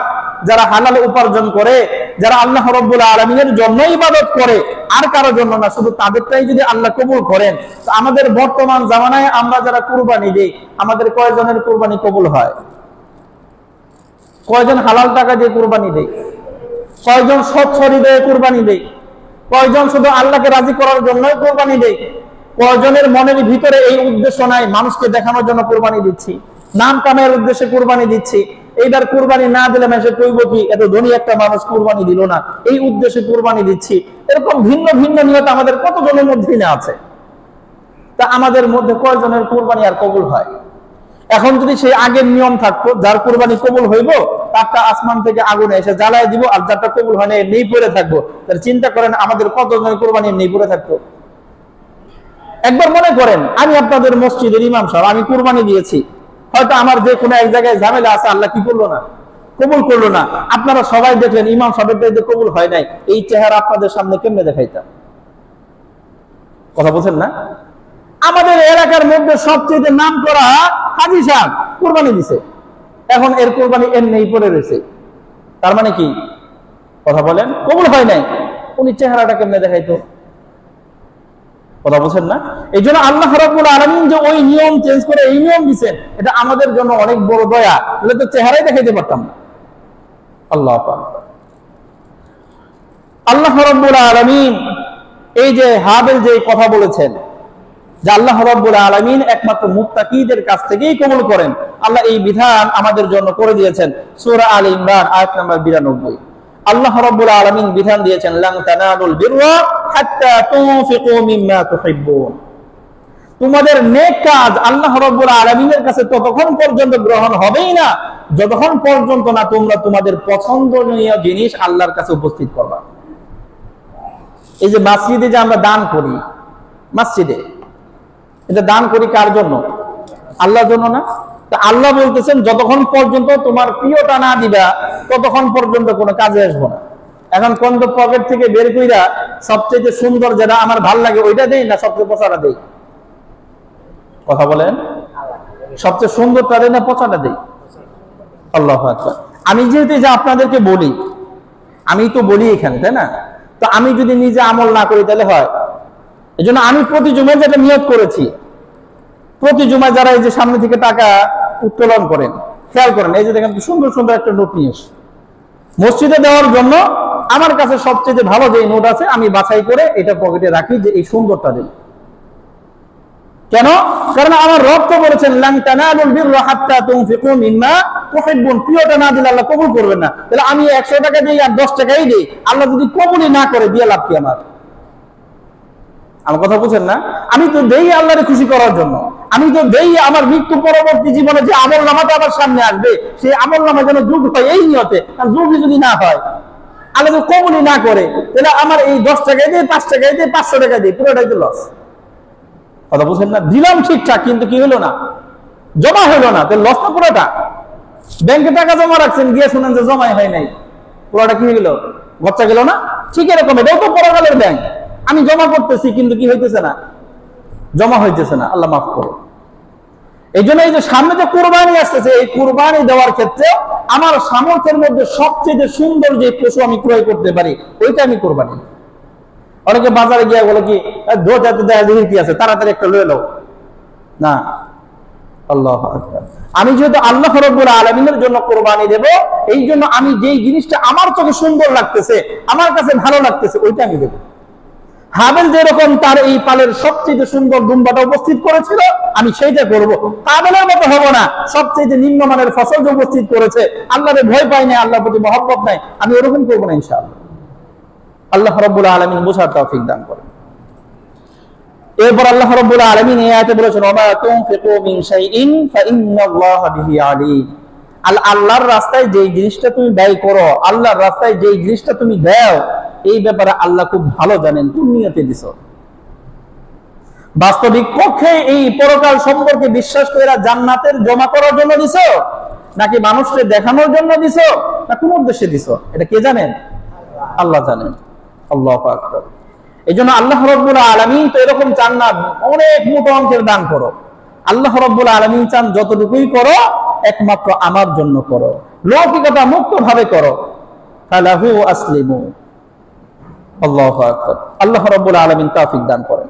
যারা হালাল উপার্জন করে, যারা আল্লাহ রাব্বুল আলামিনের জন্য ইবাদত করে, আর কারো জন্য না, শুধু তাদেরটাই যদি আল্লাহ কবুল করেন, তো আমাদের বর্তমান জামানায় আমরা যারা কুরবানি দেই, আমাদের কয়জনের কুরবানি কবুল হয়? কয়জন হালাল টাকা দিয়ে কুরবানি দেয়? কয়জন সৎ হৃদয়ে কুরবানি দেয়? কয়জন শুধু আল্লাহকে রাজি করার জন্যই কুরবানি দেয়? কয়জনের মনের ভিতরে এই উদ্দেশ্য নাই, মানুষকে দেখানোর জন্য কুরবানি দিচ্ছি, নাম কামাইয়ের উদ্দেশ্যে কুরবানি দিচ্ছি, এইবার কুরবানি না দিলে মানুষে কইব কি এত ধনী একটা মানুষ কুরবানি দিল না, এই উদ্দেশ্যে কুরবানি দিচ্ছি। এরকম ভিন্ন ভিন্ন নিয়ত আমাদের কতজনের মধ্যেই না আছে। তা আমাদের মধ্যে কয়জনের কুরবানি আর কবুল হয়? এখন যদি সেই আগের নিয়ম থাকতো, যার কুরবানি কবুল হইব তারটা আসমান থেকে আগুনে এসে জ্বালায় দিব, আর যারটা কবুল হয় না নেই পড়ে থাকবো, তাহলে চিন্তা করেন আমাদের কতজনের কুরবানি নেই পড়ে থাকতো। একবার মনে করেন, আমি আপনাদের মসজিদের ইমাম সাহেব, আমি কুরবানি দিয়েছি, হয়তো আমার যে কোনো এক জায়গায় ঝামেলা আছে, আল্লাহ কি করলো না, কবুল করলো না। আপনারা সবাই দেখলেন ইমাম সাহেবের যে কবুল হয় নাই, এই চেহারা আপনাদের সামনে কেমনে দেখাইতাম? কথা বলছেন না? আমাদের এলাকার মধ্যে সবচেয়ে নাম করা হাজী সাহেব কুরবানি দিছে, এখন এর কুরবানি এমনি পড়ে রয়েছে, তার মানে কি? কথা বলেন, কবুল হয় নাই, উনি চেহারাটা কেমনে দেখাইতো? কথা বলছেন না? এই জন্য আল্লাহ রাব্বুল আলামিন যে ওই নিয়ম চেঞ্জ করে এই নিয়ম দিচ্ছেন, এটা আমাদের জন্য অনেক বড় দয়া, তাহলে তো চেহারাই দেখাইতে পারতাম না। আল্লাহ পাক, আল্লাহ রাব্বুল আলামিন এই যে হাবিল যে কথা বলেছেন যে আল্লাহ রাব্বুল আলামিন একমাত্র মুত্তাকিদের কাছ থেকেই কবুল করেন, আল্লাহ এই বিধান আমাদের জন্য করে দিয়েছেন। সূরা আলে ইমরান আয়াত নাম্বার 92 আল্লাহ রাব্বুল আলামিন বিধান দিয়েছেন, লান তানালুল বিররা হাত্তা তুনফিকু মিম্মা তুহিব্বুন। তোমাদের নেক কাজ আল্লাহ রাব্বুল আলামিনের কাছে ততক্ষণ পর্যন্ত গ্রহণ হবেই না যতক্ষণ পর্যন্ত না তোমরা তোমাদের পছন্দনীয় জিনিস আল্লাহর কাছে উপস্থিত করবা। এই যে মসজিদে যে আমরা দান করি, মসজিদে এটা দান করি কার জন্য? আল্লাহর জন্য না? তা আল্লাহ বলতেছেন যতক্ষণ পর্যন্ত তোমার প্রিয়টা না দিবা ততক্ষণ পর্যন্ত কোনো কাজে আসবো না। এখন কোন পকেট থেকে বের কইরা সবচেয়ে সুন্দর যেটা আমার ভাল লাগে ওইটা দেই না সবচেয়ে পচাটা দেই? কথা বলেন, সবচেয়ে সুন্দরটা দেই না পচাটা দেই? আল্লাহু আকবার। আমি যেহেতু যে আপনাদেরকে বলি, আমি তো বলি এখানে, তাই না? তো আমি যদি নিজে আমল না করি তাহলে হয়? এই জন্য আমি প্রতি জুমায় যেটা নিয়ত করেছি, প্রতি জুমায় যারা এই যে সামনে থেকে টাকা উত্তোলন করেন, খেয়াল করেন, এই যে দেখেন সুন্দর সুন্দর একটা নোট নিয়ে এসে মসজিদে দেওয়ার জন্য আমার কাছে সবচেয়ে ভালো যে নোট আছে আমি বাছাই করে এটা পকেটে রাখি যে এই সুন্দরটা দেব। কেন? কারণ আমার রব তো বলেছেন লান তানালুল বিররা হাত্তা তুনফিকু মিম্মা তুহিব্বুন, প্রিয়টা না দিলে আল্লাহ কবুল করবেন না। তাহলে আমি 100 টাকা দিই আর 10 টাকাই দিই, আল্লাহ যদি কবুলই না করে দিয়ে লাভ কি আমার? আমার কথা বুঝেন না? আমি তো দেই আল্লাহরে খুশি করার জন্য, আমি তো দেই আমার মৃত্যু পরবর্তী জীবনে যে আমল নামাটা আমার সামনে আসবে সেই আমল নামা যেন যোগ হয় এই নিয়তে। আর যোগই যদি না হয়, আল্লাহ যদি কবুলই না করে, তাহলে আমার এই 10 টাকায় দিয়ে 5 টাকায় দিয়ে 500 টাকা দিয়ে পুরোটাই তো লস। কথা বুঝেন না? দিলাম ঠিকঠাক কিন্তু কি হলো না, জমা হলো না, তাহলে লস না পুরোটা। ব্যাংকে টাকা জমা রাখছেন, গিয়ে শুনেন যে জমাই হয় নাই, পুরোটা কি হয়ে গেল? গচ্চা গেল না? ঠিক এরকম এটাও তো পরকালের ব্যাংক, আমি জমা করতেছি কিন্তু কি হইতেছে না, জমা হইতেছে না। আল্লাহ মাফ করো। এই জন্য এই যে সামনে যে কুরবানি আসতেছে, এই কুরবানি দেওয়ার ক্ষেত্রে আমার সামর্থ্যের মধ্যে সবচেয়ে সুন্দর যে পশু আমি ক্রয় করতে পারি ওইটা আমি কুরবানি। অনেকে বাজারে গিয়ে বলে কি কি আছে, তাড়াতাড়ি একটা লয়ে নাও না। আল্লাহু আকবার। আমি যেহেতু আল্লাহ রাব্বুল আলামিনের জন্য কুরবানি দেব, এই জন্য আমি যেই জিনিসটা আমার চোখে সুন্দর লাগতেছে, আমার কাছে ভালো লাগতেছে, ওইটা আমি দেব। হাবেল যেরকম তার এই পালের সবচেয়ে সুন্দর দুম্বাটা উপস্থিত করেছিল, আমি সেইটা করব। কাবেলের মতো হব না, সবচেয়ে নিম্নমানের ফসল যে উপস্থিত করেছে, আল্লাহরে ভয় পাই না, আল্লাহর প্রতি মহব্বত নাই, আমি ওরকম করবো না ইনশাআল্লাহ। আল্লাহ রাব্বুল আলামিন বোঝার তৌফিক দান করেন। এরপর আল্লাহ রাব্বুল আলামিন এই আয়াতে বলেছেন, ওয়া মা তুনফিকু মিন শাইইন ফাইন্নাল্লাহা বিহি আলীম। আল্লাহর রাস্তায় যেই জিনিসটা তুমি ব্যয় করো, আল্লাহর রাস্তায় যেই জিনিসটা তুমি দাও, এই ব্যাপারে আল্লাহ খুব ভালো জানেন। কোন নিয়তে দিছো? বাস্তবিক পক্ষে এই পরকাল সম্পর্কে বিশ্বাস করে জান্নাতের জমা করার জন্য দিছো, নাকি মানুষকে দেখানোর জন্য দিছো, না কোন উদ্দেশ্যে দিছো? এটা কে জানেন? আল্লাহ জানেন। আল্লাহু আকবার। এইজন্য আল্লাহ রাব্বুল আলামিন তো এরকম চান না অনেক মোটা অঙ্কের দান করো। আল্লাহ রাব্বুল আলামিন চান যতটুকুই করো একমাত্র আমার জন্য করো, লৌকিকতা মুক্ত ভাবে করো। ফালাহু আসলিমু। আল্লাহু আকবার। আল্লাহ রাব্বুল আলামিন তৌফিক দান করেন।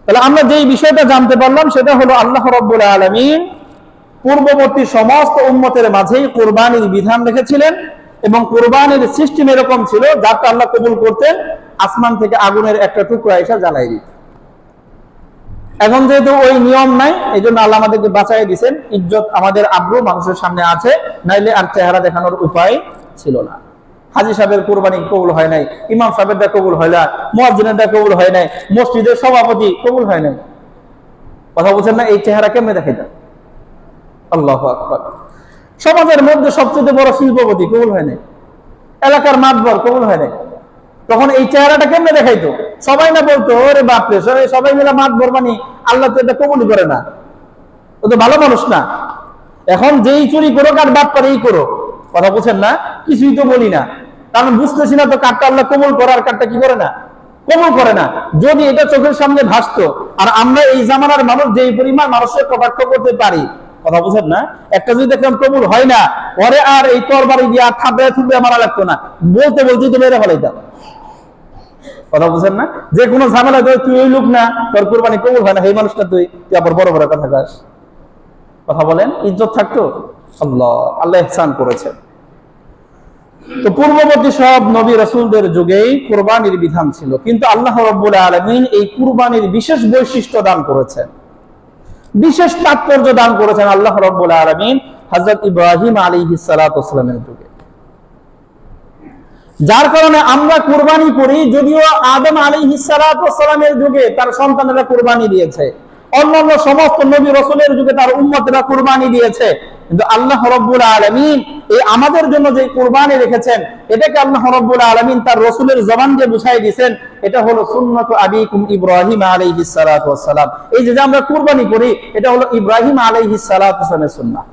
তাহলে আমরা যেই বিষয়টা জানতে পারলাম সেটা হলো আল্লাহ রাব্বুল আলামিন পূর্ববর্তী সমস্ত উম্মতের মাঝেই কুরবানির বিধান রেখেছিলেন, এবং কুরবানির সিস্টেম এরকম ছিল, যাকে আল্লাহ কবুল করতেন আসমান থেকে আগুনের একটা টুকরা এসে জ্বালাই দিত। এখন যেহেতু ওই নিয়ম নাই, এই জন্য আল্লাহ আমাদেরকে বাঁচাই দিয়েছেন। ইজ্জত আমাদের আব্রু মানুষের সামনে আছে, নাইলে আর চেহারা দেখানোর উপায় ছিল না। হাজী সাহেবের কুরবানি কবুল হয় নাই, ইমাম সাহেবেরটা কবুল হয় না, মুয়াজ্জিনেরটা কবুল হয় নাই, মসজিদের সভাপতি কবুল হয় নাই। কথা বলছেন না? এই চেহারা কেমনে দেখাইতেন? আল্লাহু আকবার। সমাজের মধ্যে সবচেয়ে বড় শিল্পপতি কবুল হয় নাই, এলাকার মাতবর কবুল হয় নাই। তখন এই চেহারাটা কেমনে দেখাইতো? সবাই না বলতো, ওরে বাপরে, সবাই মিলে মাতবর মানে আল্লাহ তো এটা কবুল করে না, ও তো ভালো মানুষ না। এখন যেই চুরি করো কার বাপ পারে এই করো। কথা বলছেন না? কিছুই তো বলি না, কারণ বুঝতেছি না তো কারটা আল্লাহ কবুল করে আর কারটা কি করে না, কবুল করে না। যদি এটা চোখের সামনে ভাসতো, আর আমরা এই জামানার মানুষ যেই পরিমাণ মানুষের কটাক্ষ করতে পারি, কথা বুঝেন না, একটা যদি দেখলাম কবুল হয় না, পরে আর এই তরবারি দিয়ে আর থাপড়ে থুপড়ে মারা লাগতো না, বলতে বলতে তো মেরে ফেলাইতাম। কথা বুঝেন না? যে কোনো ঝামেলা তুই ওই লোক না, তোর কুরবানি কবুল হয় না, এই মানুষটা তুই আবার বড় বড় কথা কাস। কথা বলেন, ইজ্জত থাকতো। আল্লাহ ইহসান করেছেন। তো পূর্ববর্তী সব নবী রাসূলদের যুগেই কুরবানির বিধান ছিল, কিন্তু আল্লাহ রাব্বুল আলামিন এই কুরবানির বিশেষ বৈশিষ্ট্য দান করেছেন, বিশেষ তাৎপর্য দান করেছেন আল্লাহ রাব্বুল আলামিন হযরত ইব্রাহিম আলাইহিস সালাতু ওয়াস সালামের যুগে। যার কারণে আমরা কুরবানি করি, যদিও আদম আলাইহিস সালাতু ওয়াস সালামের যুগে তার সন্তানেরা কুরবানি দিয়েছে, অন্যান্য সমস্ত নবী রাসূলের যুগে তার উম্মতেরা কুরবানি দিয়েছে, কিন্তু আল্লাহ রাব্বুল আলামিন এই আমাদের জন্য যে কুরবানি রেখেছেন, এটাকে আল্লাহ রাব্বুল আলামিন তার রাসূলের জবান দিয়ে বুঝাই দিয়েছেন। এটা হলো সুন্নাতু আবিকুম ইব্রাহিম আলাইহিস সালাতু ওয়াস সালাম। এই যে আমরা কুরবানি করি, এটা হলো ইব্রাহিম আলাইহিস সালাতু ওয়াস সালামের সুন্নাহ।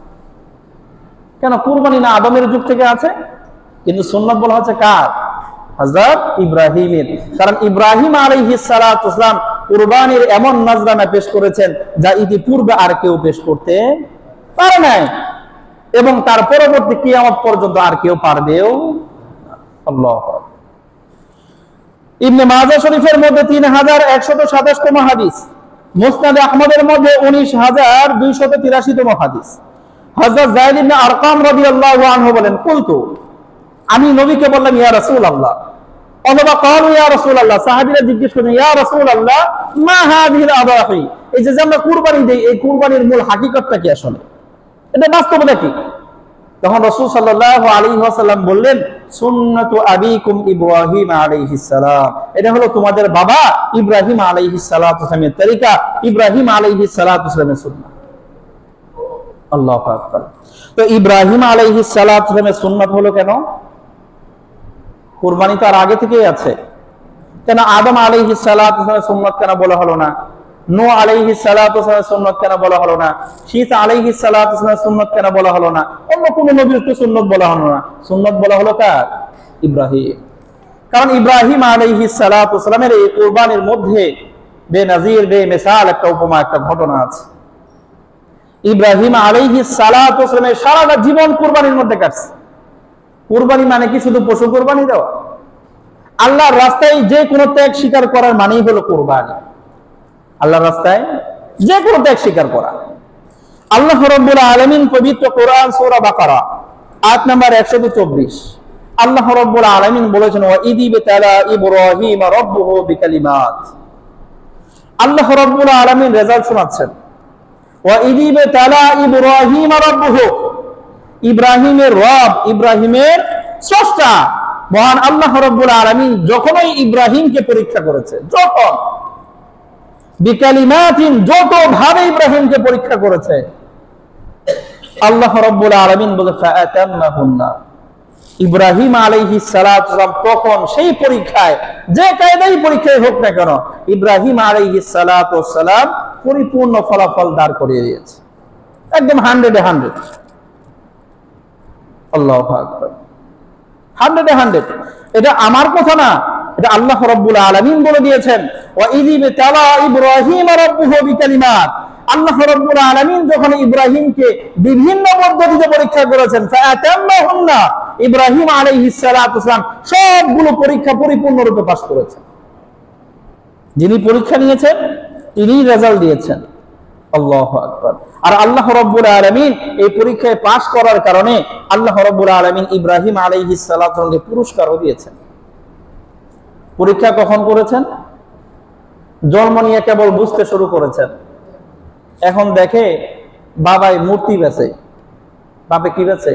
কেন কুরবানি না আদমের যুগ থেকে আছে, কিন্তু সুন্নাত বলা হচ্ছে কার? হযরত ইব্রাহিমের। কারণ ইব্রাহিম আলাইহিস সালাতু ওয়াস সালাম কুরবানির এমন নজরানা পেশ করেছেন যা ইতিপূর্বে আর কেউ পেশ করতে পারে নাই, এবং তার পরবর্তী কিয়ামত পর্যন্ত আর কেউ পারবেও। আল্লাহু আকবার। ইবনে মাজাহ শরীফের মধ্যে 3127 তম হাদিস, মুসনাদ আহমদের মধ্যে 19283 তম হাদিস। হযরত যায়েদ ইবনে আরকাম রাদিয়াল্লাহু আনহু বলেন, কুলতু, আমি নবীকে বললাম, ইয়া রাসূলুল্লাহ, অথবা ক্বালু ইয়া রাসূলুল্লাহ, সাহাবীরা জিজ্ঞেস করেন, ইয়া রাসূলুল্লাহ মা হাযিহিল আদাহি, এই যে আমরা কুরবানি দেই, এই কুরবানির মূল হাকিকতটা কি, আসলে এটা বাস্তবতা কি? তখন রাসূল সাল্লাল্লাহু আলাইহি ওয়াসাল্লাম বললেন, সুন্নাতু আবিকুম ইব্রাহিম আলাইহিস সালাম, এটা হলো তোমাদের বাবা ইব্রাহিম আলাইহিস সালাতু ওয়াসালামের তরিকা, ইব্রাহিম আলাইহিস সালাতু ওয়াসালামের সুন্নাহ। আল্লাহু আকবার। তো ইব্রাহিম আলাইহিস সালাতু ওয়াসালামের সুন্নাত হলো কেন? কুরবানি তো আর আগে থেকেই আছে, কেন আদম আলাইহিস সালাতু ওয়াসালামের সুন্নাত কেন বলা হলো না? নূহ আলাইহিস সালাতু ওয়াসালামের সুন্নাত কেন বলা হলো না? শীত আলাইহিস সালাতু ওয়াসালামের সুন্নাত কেন বলা হলো না? অন্য কোন নবীর তো সুন্নাত বলা হলো না, সুন্নাত বলা হলো কার? ইব্রাহিম। কারণ ইব্রাহিম আলাইহিস সালাতু ওয়াসালামের এই কুরবানির মধ্যে বেনাজির বেমিসাল একটা উপমা, একটা ঘটনা আছে। ইব্রাহিম আলাইহিস সালাতু ওয়াসালামের সারাটা জীবন কুরবানির মধ্যে কাটছে। কুরবানি মানে কি শুধু পশু কুরবানি দেওয়া? আল্লাহর রাস্তায় যে কোনো ত্যাগ স্বীকার করার মানেই হলো কুরবানি। আল্লাহর রাস্তায় যে কোনো ত্যাগ স্বীকার করা। আল্লাহ রাব্বুল আলামিন পবিত্র কোরআন সূরা বাকারা আয়াত নাম্বার 124, আল্লাহ রাব্বুল আলামিন বলেছেন ওয়া ইযিবতালা ইব্রাহিম রাব্বুহু বিকালিমাত। আল্লাহ রাব্বুল আলামিন রেজাল্ট শোনাচ্ছেন, ওয়া ইযিবতালা ইব্রাহিম রাব্বুহু, ইব্রাহিমের রব, ইব্রাহিমের স্রষ্টা মহান আল্লাহ রাব্বুল আলামিন যখনই ইব্রাহিমকে পরীক্ষা করেছে, যখন বিকালিমাতিন, যত ভাবে ইব্রাহিমকে পরীক্ষা করেছে, আল্লাহ রাব্বুল আলামিন বলে ফাআতাম্মাহুন্না, ইব্রাহিম আলাইহিস সালাতু ওয়াস সালাম তখন সেই পরীক্ষায়, যে কায়দায় পরীক্ষায় হোক না কেন, ইব্রাহিম আলাইহিস সালাতু ওয়াস সালাম পরিপূর্ণ ফলাফল দাঁড় করিয়ে দিয়েছে, একদম 100-এ 100। আল্লাহু আকবার, 100-এ 100। এটা আমার কথা না, এটা আল্লাহ রাব্বুল আলামিন বলে দিয়েছেন, ওয়া ইযিবতালা ইব্রাহিম রাব্বুহু বিকালিমাত। আল্লাহ রাব্বুল আলামিন যখন ইব্রাহিমকে বিভিন্ন পদ্ধতিতে পরীক্ষা করেছেন, ফাআতাম্মাহুন্না, ইব্রাহিম আলাইহিস সালাতু ওয়াস সালাম সবগুলো পরীক্ষা পরিপূর্ণরূপে পাস করেছেন। যিনি পরীক্ষা নিয়েছেন তিনি রেজাল্ট দিয়েছেন। আল্লাহু আকবার। আর আল্লাহ রাব্বুল আলামিন এই পরীক্ষায় পাস করার কারণে আল্লাহ রাব্বুল আলামিন ইব্রাহিম আলাইহিস সালাতু ওয়াস সালামকে পুরস্কারও দিয়েছেন। পরীক্ষা কখন করেছেন? জন্ম নিয়ে কেবল বুঝতে শুরু করেছেন, এখন দেখে বাবাই মূর্তি বেচে। বাপে কি বেচে?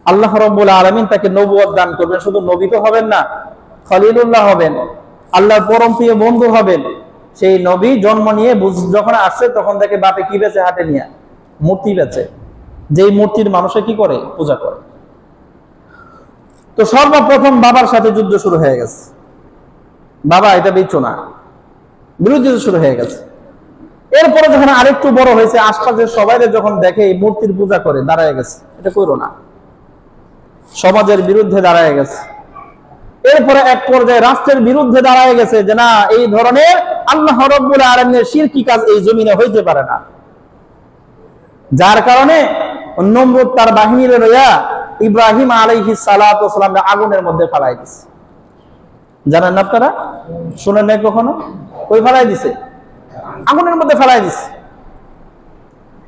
আল্লাহ রাব্বুল আলামিন তাকে নবুয়ত দান করবেন। শুধু নবী তো হবেন না, খলিলুল্লাহ হবেন, আল্লাহর পরম প্রিয় বন্ধু হবেন। সেই নবী জন্ম নিয়ে যখন আসছে তখন দেখে বাপে কি বেচে? হাটে নিয়ে মূর্তি বেচে, যেই মূর্তির মানুষে কি করে? পূজা করে। তো সর্বপ্রথম বাবার সাথে যুদ্ধ শুরু হয়ে গেছে। বাবা এটা বেচো না, বিরোধী শুরু হয়ে গেছে। এরপরে যখন আরেকটু বড় হয়েছে, আশপাশের সবাই যখন দেখে এই মূর্তির পূজা করে, দাঁড়ায় গেছে, এটা করো না, সমাজের বিরুদ্ধে দাঁড়ায় গেছে। এরপরে এক পর্যায়ে রাষ্ট্রের বিরুদ্ধে দাঁড়ায় গেছে যে না, এই ধরনের আল্লাহ রাব্বুল আলামিনের শিরকি কাজ এই জমিনে হইতে পারে না। যার কারণে নমরুদ তার বাহিনী লইয়া ইব্রাহিম আলাইহিস সালাতু ওয়াস সালাম আগুনের মধ্যে ফেলাই দিছে। জানেন না আপনারা? শুনেন নাই কখনো? কই ফেলাই দিছে? আগুনের মধ্যে ফেলাই দিছে।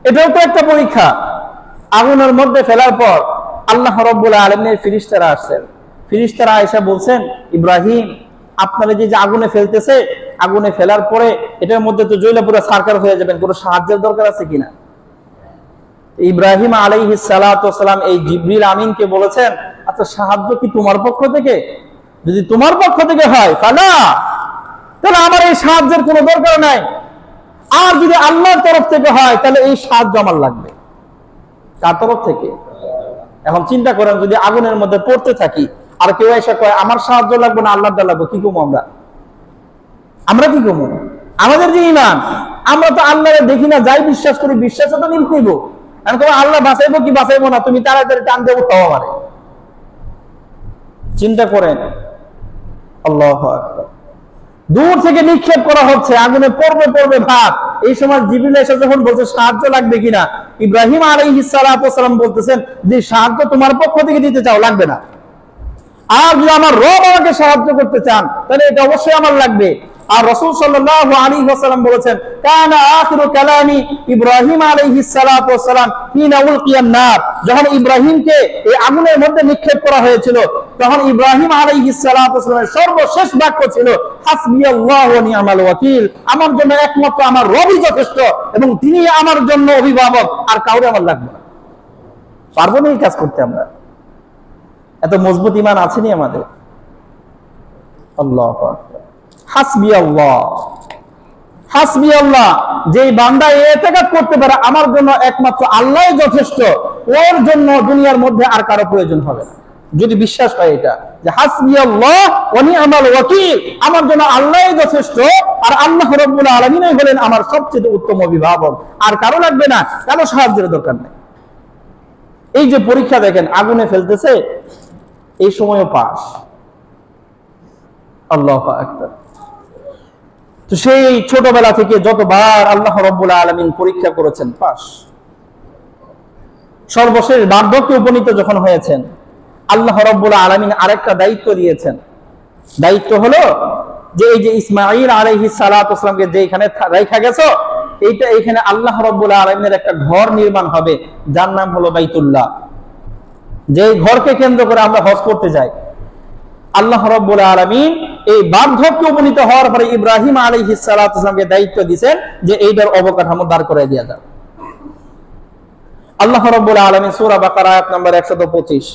এটাও তো একটা পরীক্ষা। আগুনের মধ্যে ফেলার পর আল্লাহ রাব্বুল আলামিনের ফেরেশতারা আসছেন। ফেরেশতারা আয়েশা বলছেন, ইব্রাহিম আপনারা যে আগুনে ফেলতেছে, আগুনে ফেলার পরে এটার মধ্যে তো জ্বলে পুরো সারকার হয়ে যাবেন, কোনো সাহায্যের দরকার আছে কিনা? ইব্রাহিম আলাইহিস সালাতু ওয়াস সালাম এই জিবরিল আমিনকে বলেছেন, আচ্ছা সাহায্য কি তোমার পক্ষ থেকে? যদি তোমার পক্ষ থেকে হয় ফালা, তাহলে আমার এই সাহায্যের কোনো দরকার নাই। আর যদি আল্লাহর তরফ থেকে হয় তাহলে এই সাহায্য আমার লাগবে। কার তরফ থেকে? এখন চিন্তা করেন, যদি আগুনের মধ্যে পড়তে থাকি আর কেউ এসে কয় আমার সাহায্য লাগবে না, আল্লাহর দা লাগবে, কি করবো আমরা? আমরা কি করবো? আমাদের যে ঈমান, আমরা তো আল্লাহরে দেখি না, যাই বিশ্বাস করি, বিশ্বাসও তো নিব। আমি তোমার আল্লাহ বাঁচাইবো কি বাঁচাইবো না, তুমি তাড়াতাড়ি টান দিয়ে উঠাও আমারে। চিন্তা করেন। আল্লাহু আকবার। দূর থেকে নিক্ষেপ করা হচ্ছে, আগুনে পড়বে পড়বে ভাব। এই সময় জিবরিল এসে যখন বলছে সাহায্য লাগবে কিনা, ইব্রাহিম আলাইহিস সালাতু ওয়াস সালাম বলতেছেন যে সাহায্য তোমার পক্ষ থেকে দিতে চাও, লাগবে না। আর যদি আমার রব আমাকে সাহায্য করতে চান তাহলে এটা অবশ্যই আমার লাগবে। আর রাসূল সাল্লাল্লাহু আলাইহি ওয়াসাল্লাম বলেছেন, কানা আখিরু কালামি ইব্রাহিম আলাইহিস সালাতু ওয়াস সালাম হিনা উলকিয়ান নার। যখন ইব্রাহিমকে এই আগুনের মধ্যে নিক্ষেপ করা হয়েছিল, তখন ইব্রাহিম আলাইহিস সালাতু ওয়াস সালামের সর্বশেষ বাক্য ছিল, হাসবিয়াল্লাহু ওয়া নি'মাল ওয়াকিল। আমার জন্য একমাত্র আমার রবই যথেষ্ট এবং তিনি আমার জন্য অভিভাবক, আর কাউরে আমার লাগবে না। পারবো না এই কাজ করতে আমরা? এত মজবুত ঈমান আছে নি আমাদের? আল্লাহু আকবার। হাসবি আল্লাহ, হাসবি আল্লাহ। যে বান্দা ইতিকাদ করতে পারে আমার জন্য একমাত্র আল্লাহই যথেষ্ট, ওর জন্য দুনিয়ার মধ্যে আর কারো প্রয়োজন হবে না। যদি বিশ্বাস হয় এটা যে হাসবি আল্লাহ ওয়া নি'মাল ওয়াকিল, আমার জন্য আল্লাহই যথেষ্ট, আর আল্লাহ রাব্বুল আলামিনই হলেন আমার সবচেয়ে উত্তম অভিভাবক, আর কারো লাগবে না, কারো সাহায্যের দরকার নেই। এই যে পরীক্ষা দেখেন, আগুনে ফেলতেছে, এই সময়ও পাস। আল্লাহু আকবার। তো সেই ছোটবেলা থেকে যতবার আল্লাহ রাব্বুল আলামিন পরীক্ষা করেছেন, পাস। সর্বশেষ বার্ধক্যে উপনীত যখন হয়েছেন, আল্লাহ রাব্বুল আলামিন আরেকটা দায়িত্ব দিয়েছেন। দায়িত্ব হলো যে এই যে ইসমাঈল আলাইহিস সালাতু ওয়াস সালামকে যে এখানে রাখা গেছো, এইটা এখানে আল্লাহ রাব্বুল আলামিনের একটা ঘর নির্মাণ হবে, যার নাম হলো বাইতুল্লাহ। যে ঘরকে কেন্দ্র করে আমরা হজ করতে যাই। আল্লাহ রাব্বুল আলামিন এই বার্ধক্যে উপনীত হওয়ার পরে ইব্রাহিম আলাইহিস সালাতু ওয়াসসালামকে দায়িত্ব দিয়েছেন যে এইটার অবকাঠামো দাঁড় করে দেয়া যাবে। আল্লাহ রাব্বুল আলামিন সূরা বাকারা আয়াত নম্বর 125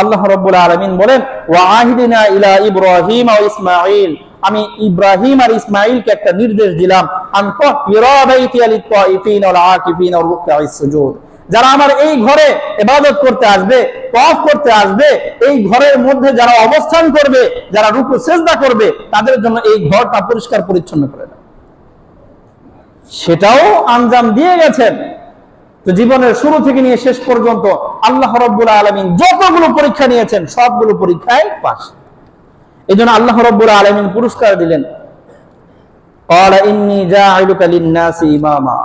আল্লাহ রাব্বুল আলামিন বলেন, ওয়া আহিদিনা ইলা ইব্রাহিম ওয়া ইসমাঈল, আমি ইব্রাহিম আর ইসমাঈলকে একটা নির্দেশ দিলাম, আন তাহিরা বাইতিয়া লিত-তাইফিন ওয়াল আকিফিন ওয়ার রুকআইস সুজুদ, যারা আমার এই ঘরে ইবাদত করতে আসবে, তাওয়াফ করতে আসবে, এই ঘরের মধ্যে যারা অবস্থান করবে, যারা রুকু সিজদা করবে, তাদের জন্য এই ঘরটা পরিষ্কার পরিচ্ছন্ন করে দাও। সেটাও আঞ্জাম দিয়ে গেছেন। তো জীবনের শুরু থেকে নিয়ে শেষ পর্যন্ত আল্লাহ রাব্বুল আলামিন যতগুলো পরীক্ষা নিয়েছেন সবগুলো পরীক্ষায় পাস। এইজন্য আল্লাহ রাব্বুল আলামিন পুরস্কার দিলেন, ক্বালা ইন্নী জাইলুকা লিন-নাসি ইমামা।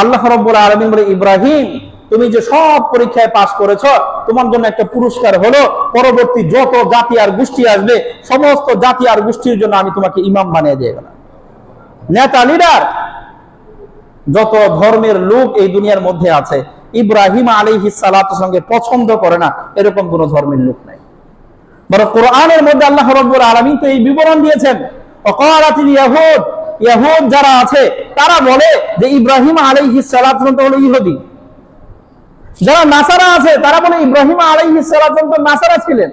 আল্লাহ রাব্বুল আলামিন বলে, ইব্রাহিম তুমি যে সব পরীক্ষায় পাস করেছো, তোমার জন্য একটা পুরস্কার হলো পরবর্তী যত জাতি আর গোষ্ঠী আসবে সমস্ত জাতি আর গোষ্ঠীর জন্য আমি তোমাকে ইমাম বানিয়ে দিয়ে গেলাম, নেতা, লিডার। যত ধর্মের লোক এই দুনিয়ার মধ্যে আছে, ইব্রাহিম আলাইহিস সালাতুর সঙ্গে পছন্দ করে না এরকম কোন ধর্মের লোক নাই। বরং কোরআনের মধ্যে আল্লাহ রাব্বুল আলামিন তো এই বিবরণ দিয়েছেন, ওয়াকালাতিল ইয়াহুদ, ইহুদ যারা আছে তারা বলে যে ইব্রাহিম আলাইহিস সালাতু হলো ইহুদি। যারা নাসারা আছে তারা বলে ইব্রাহিম আলাইহিস সালাতু নাসারা ছিলেন।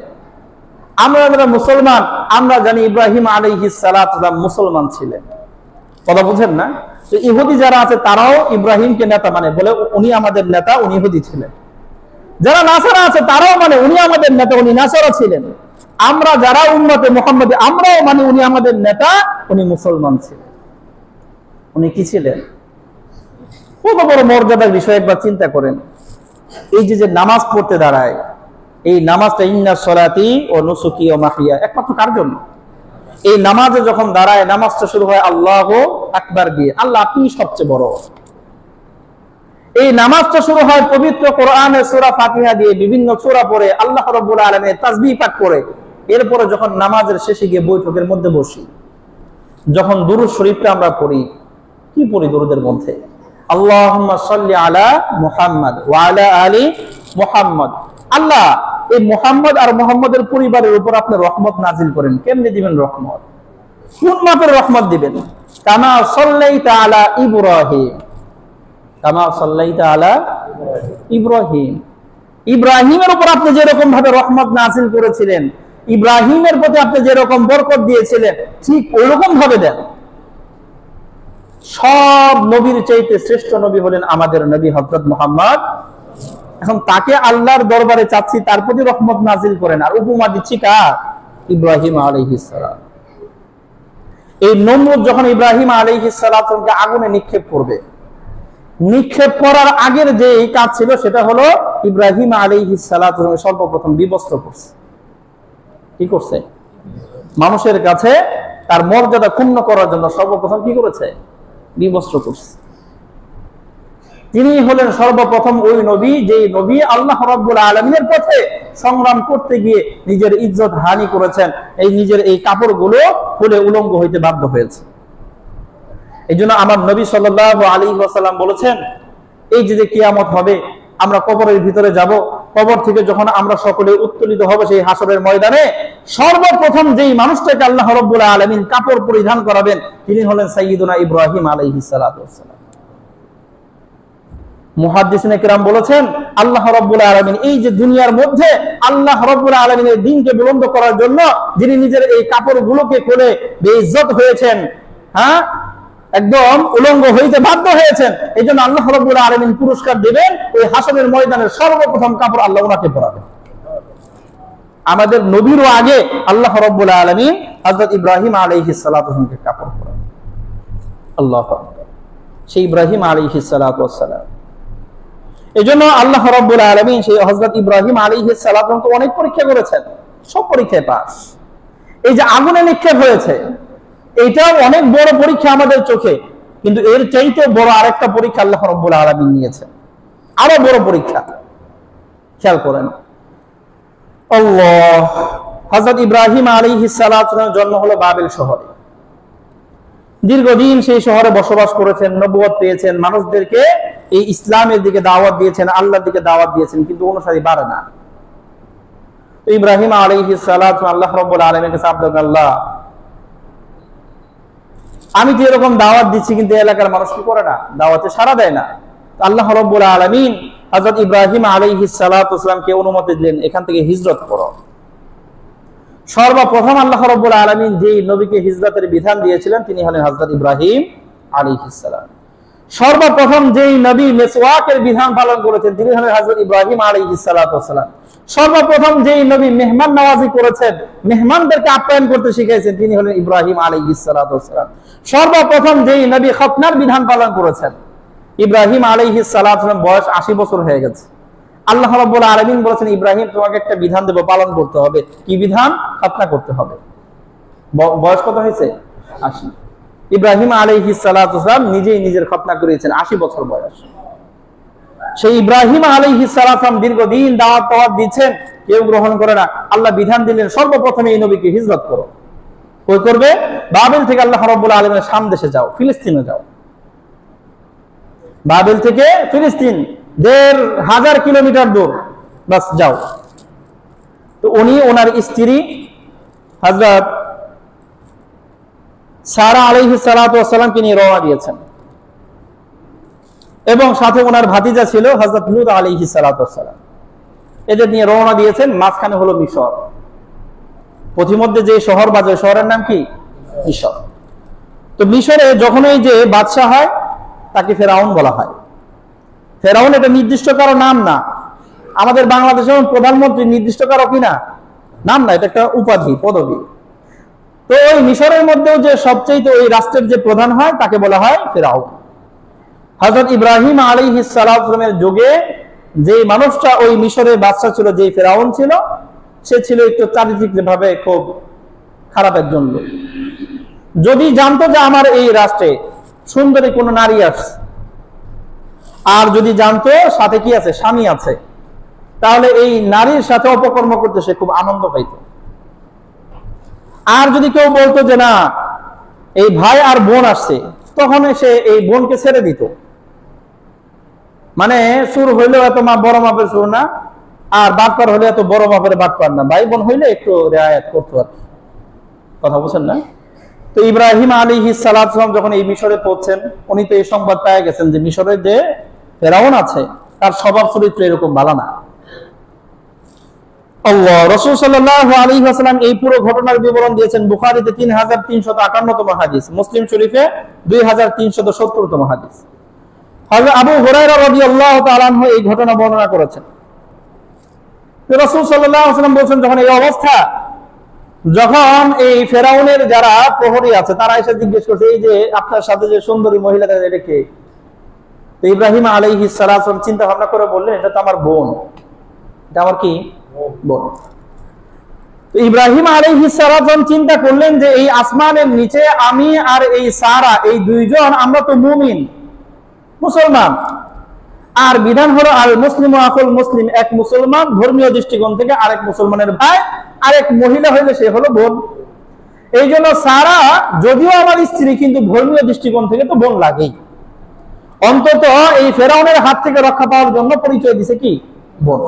আমরা যারা মুসলমান আমরা জানি ইব্রাহিম আলাইহিস সালাতু মুসলমান ছিলেন। কথা বুঝেন না? তো ইহুদি যারা আছে তারাও ইব্রাহিমকে নেতা মানে, বলে উনি আমাদের নেতা, উনি ইহুদি ছিলেন। যারা নাসারা আছে তারাও মানে উনি আমাদের নেতা, উনি নাসারা ছিলেন। আমরা যারা উম্মতে মুহাম্মদী আমরাও মানে উনি আমাদের নেতা, উনি মুসলমান ছিলেন। উনি কি ছিলেন? কত বড় মর্যাদার বিষয় একবার চিন্তা করেন। এই যে নামাজ পড়তে দাঁড়ায়, এই নামাজটা ইন্না সলাতি ও নুসুকি ও মাহিয়া, একমাত্র কার জন্য? এই নামাজে যখন দাঁড়ায় নামাজটা শুরু হয় আল্লাহু আকবার দিয়ে, আল্লাহ আপনি সবচেয়ে বড়। এই নামাজটা শুরু হয় পবিত্র কোরআনের সূরা ফাতিহা দিয়ে, বিভিন্ন সূরা পড়ে আল্লাহ রাব্বুল আলামিনের তাসবিহ পাঠ করে। এরপরে যখন নামাজের শেষে গিয়ে বৈঠকের মধ্যে বসি, যখন দুরূদ শরীফটা আমরা পড়ি, কি পড়ি দুরূদের মধ্যে? আল্লাহুম্মা সাল্লি আলা মুহাম্মাদ ওয়া আলা আলি মুহাম্মাদ। আল্লাহ এই মুহাম্মদ আর মুহাম্মাদের পরিবারের উপর আপনি রহমত নাজিল করেন। কেমনে দিবেন রহমত? কোন মাপের রহমত দিবেন? কামা সাল্লাইতা আলা ইব্রাহিম, কামা সাল্লাইতা আলা ইব্রাহিম। ইব্রাহিমের উপর আপনি যেরকম ভাবে রহমত নাজিল করেছিলেন, ইব্রাহিমের প্রতি আপনি যেরকম বরকত দিয়েছিলেন, ঠিক ওইরকম ভাবে দেন। সব নবীর চাইতে শ্রেষ্ঠ নবী হলেন আমাদের নবী হযরত মুহাম্মদ। এখন তাকে আল্লাহর দরবারে চাচ্ছি, তার প্রতি রহমত নাজিল করেন, আর উপমা দিচ্ছি কার? ইব্রাহিম আলাইহিস সালাম। এই নমরুদ যখন ইব্রাহিম আলাইহিস সালামকে আগুনে নিক্ষেপ করবে, নিক্ষেপ করার আগের যে এই কাজ ছিল সেটা হলো ইব্রাহিম আলাইহিস সালাম সর্বপ্রথম বিবস্ত্র করছে। কি করছে? মানুষের কাছে তার মর্যাদা ক্ষুণ্ণ করার জন্য সর্বপ্রথম কি করেছে? বিবস্ত্র করছে। তিনি হলেন সর্বপ্রথম ওই নবী, যে নবী আল্লাহ রাব্বুল আলামিনের পথে সংগ্রাম করতে গিয়ে নিজের ইজ্জত হানি করেছেন, এই নিজের এই কাপড়গুলো খুলে উলঙ্গ হইতে বাধ্য হয়েছে। এই জন্য আমার নবী সাল্লাল্লাহু আলাইহি ওয়াসাল্লাম বলেছেন, এই যে কিয়ামত হবে, আমরা কবরের ভিতরে যাব, কবর থেকে যখন আমরা সকলে উত্তোলিত হব সেই হাসরের ময়দানে, সর্বপ্রথম যেই মানুষটাকে আল্লাহ রাব্বুল আলামিন কাপড় পরিধান করাবেন তিনি হলেন সাইয়্যিদুনা ইব্রাহিম আলাইহিস সালাতু ওয়াসসালাম। মুহাদ্দিসিনে কিরাম বলেছেন, আল্লাহ রাব্বুল আলামিন এই যে দুনিয়ার মধ্যে আল্লাহ রাব্বুল আলামিনের দ্বীনকে বুলন্দ করার জন্য যিনি নিজের এই কাপড়গুলোকে খুলে বেইজ্জত হয়েছেন, হ্যাঁ, একদম উলঙ্গ হইতে বাধ্য হয়েছেন, এই জন্য আল্লাহ রাব্বুল আলামিন পুরস্কার দিবেন, ওই হাসরের ময়দানের সর্বপ্রথম কাপড় আল্লাহ ওনাকে পরাবেন। আমাদের নবীরও আগে আল্লাহ রাব্বুল আলামিন হযরত ইব্রাহিম আলাইহিস সালাতু ওয়াসসালামকে কাপড় পরাবেন। আল্লাহু আকবার। সেই ইব্রাহিম আলাইহিস সালাতু ওয়াসসালাম, এজন্য আল্লাহ রাব্বুল আলামিন সেই হযরত ইব্রাহিম আলাইহিস সালাতু ওয়াসসালামকে অনেক পরীক্ষা করেছেন, সব পরীক্ষায় পাস। এই যে আগুনে নিক্ষেপ হয়েছে, এইটাও অনেক বড় পরীক্ষা আমাদের চোখে, কিন্তু এর চাইতে বড় আরেকটা পরীক্ষা আল্লাহ রাব্বুল আলামিন নিয়েছেন, আরো বড় পরীক্ষা। খেয়াল করেন, আল্লাহ হযরত ইব্রাহিম আলাইহিস সালাতু ওয়াস জন্ম হলো বাবেল শহরে। দীর্ঘদিন সেই শহরে বসবাস করেছেন, নবুয়ত পেয়েছেন, মানুষদেরকে এই ইসলামের দিকে দাওয়াত দিয়েছেন, আল্লাহর দিকে দাওয়াত দিয়েছেন, কিন্তু অনুসারী বাড়ে না। ইব্রাহিম আলাইহিস সালাত আল্লাহ রাব্বুল আলামিনের কাছে আবদার, আল্লাহ আমি তো এরকম দাওয়াত দিচ্ছি কিন্তু এলাকার মানুষ কি করে না, দাওয়াতে সাড়া দেয় না। আল্লাহ রাব্বুল আলামিন হযরত ইব্রাহিম আলাইহিস সালাতু ওয়াসসালামকে অনুমতি দিলেন এখান থেকে হিজরত করো। সর্বপ্রথম আল্লাহ রাব্বুল আলামিন যেই নবীকে হিজরতের বিধান দিয়েছিলেন তিনি হলেন হযরত ইব্রাহিম আলাইহিস সালাম। সর্বপ্রথম যেই নবী মিসওয়াকের বিধান পালন করেছেন তিনি হলেন হযরত ইব্রাহিম আলাইহিস সালাতু ওয়াসসালাম। সর্বপ্রথম যেই নবী মেহমান নওয়াজি করেছেন, মেহমানদেরকে আপ্যায়ন করতে শিখিয়েছেন তিনি হলেন ইব্রাহিম আলাইহিস সালাতু ওয়াসসালাম। সর্বপ্রথম যেই নবী খতনার বিধান পালন করেছেন ইব্রাহিম আলাইহিস সালাতু ওয়াসসালাম, বয়স 80 বছর হয়ে গেছে। আল্লাহ রাব্বুল আলামিন বলেছেন, ইব্রাহিম তোমাকে একটা বিধান দেব, পালন করতে হবে। কি বিধান? খতনা করতে হবে। বয়স কত হয়েছে? 80। ইব্রাহিম আলাইহিস সালাতু ওয়াসসালাম নিজেই নিজের খতনা করিয়েছেন, 80 বছর বয়স। সেই ইব্রাহিম আলাইহিস সালাম দীর্ঘদিন দাওয়াত দিচ্ছেন, কেউ গ্রহণ করে না। আল্লাহ বিধান দিলেন সর্বপ্রথমে এই নবীকে হিজরত করো। কই করবে? বাবেল থেকে আল্লাহ রাব্বুল আলামিনের শাম দেশে যাও, ফিলিস্তিনে যাও। বাবেল থেকে ফিলিস্তিন 1500 কিলোমিটার দূর, বাস যাও। তো উনি ওনার স্ত্রী হযরত সারা আলাইহিস সালাতু ওয়াসসালামকে নিয়ে রওনা দিয়েছেন এবং সাথে ওনার ভাতিজা ছিল হযরত লূত আলাইহিস সালাতু ওয়াসসালাম। এদের নিয়ে রওনা দিয়েছেন। মাঝখানে হলো মিশর। পথিমধ্যে যে শহর বাজে, শহরের নাম কি? মিশর। তো মিশরে যখন এই যে বাদশা হয় তাকে ফেরাউন বলা হয়। ফেরাউন এটা নির্দিষ্ট কারো নাম না। আমাদের বাংলাদেশে প্রধানমন্ত্রী নির্দিষ্ট কারো কি না নাম না, এটা একটা উপাধি, পদবী। তো ওই মিশরের মধ্যেও যে সবচেয়ে ওই রাষ্ট্রের যে প্রধান হয় তাকে বলা হয় ফেরাউন। হযরত ইব্রাহিম আলাইহিস সালামের যুগে যে মানুষটা ওই মিশরের বাদশা ছিল, যে ফেরাউন ছিল, সে ছিল একটু চারিত্রিকভাবে খুব খারাপ একজন লোক। যদি জানতো যে আমার এই রাষ্ট্রে সুন্দরী কোন নারী আছে, আর যদি জানতো সাথে কি আছে, স্বামী আছে, তাহলে এই নারীর সাথে অপকর্ম করতে সে খুব আনন্দ পাইত। আর যদি কেউ বলতো যে না এই ভাই আর বোন আসছে, তখন সে এই বোনকে ছেড়ে দিত। মানে সুর হইলেও এত বড় মাপের সুর না, আর বাটপার হলে এত বড় মাপের বাটপার না, ভাই বোন হইলে একটু রেয়ায়াত করতো আর। কথা বুঝছেন না? তো ইব্রাহিম আলাইহিস সালাম যখন এই মিশরে পৌঁছেন, উনি তো এই সংবাদ পেয়ে গেছেন যে মিশরের যে ফেরাউন আছে তার স্বভাব চরিত্র এরকম ভালো না। আল্লাহ রাসূল সাল্লাল্লাহু আলাইহি ওয়াসাল্লাম এই পুরো ঘটনার বিবরণ দিয়েছেন বুখারীতে 3358তম হাদিস, মুসলিম শরীফে 2370তম হাদিস। হযরত আবু হুরায়রা রাদিয়াল্লাহু তাআলা আনহু এই ঘটনা বর্ণনা করেছেন। রাসূল সাল্লাল্লাহু আলাইহি ওয়াসাল্লাম বলেছেন, যখন এই অবস্থা, যখন এই ফেরাউনের যারা প্রহরী আছে তারা এসে জিজ্ঞেস করছে, এই যে আপনার সাথে যে সুন্দরী মহিলাটা, এটা কে? তো ইব্রাহিম আলাইহিস সালাম চিন্তা ভাবনা করে বললেন, এটা তো আমার বোন। এটা আমার কি? বোন। তো ইব্রাহিম আলাইহিস সালাম চিন্তা করলেন যে এই আসমানের নিচে আমি আর এই সারা, এই দুইজন আমরা তো মুমিন, মুসলমান। আর বিধান হলো আল মুসলিম আকুল মুসলিম, এক মুসলমান ধর্মীয় দৃষ্টিকোণ থেকে আরেক মুসলমানের ভাই, আরেক মহিলা হইলে সে হলো বোন। এই জন্য সারা যদিও আমার স্ত্রী, কিন্তু ধর্মীয় দৃষ্টিকোণ থেকে তো বোন লাগেই। অন্তত এই ফেরাউনের হাত থেকে রক্ষা পাওয়ার জন্য পরিচয় দিছে কি? বোন।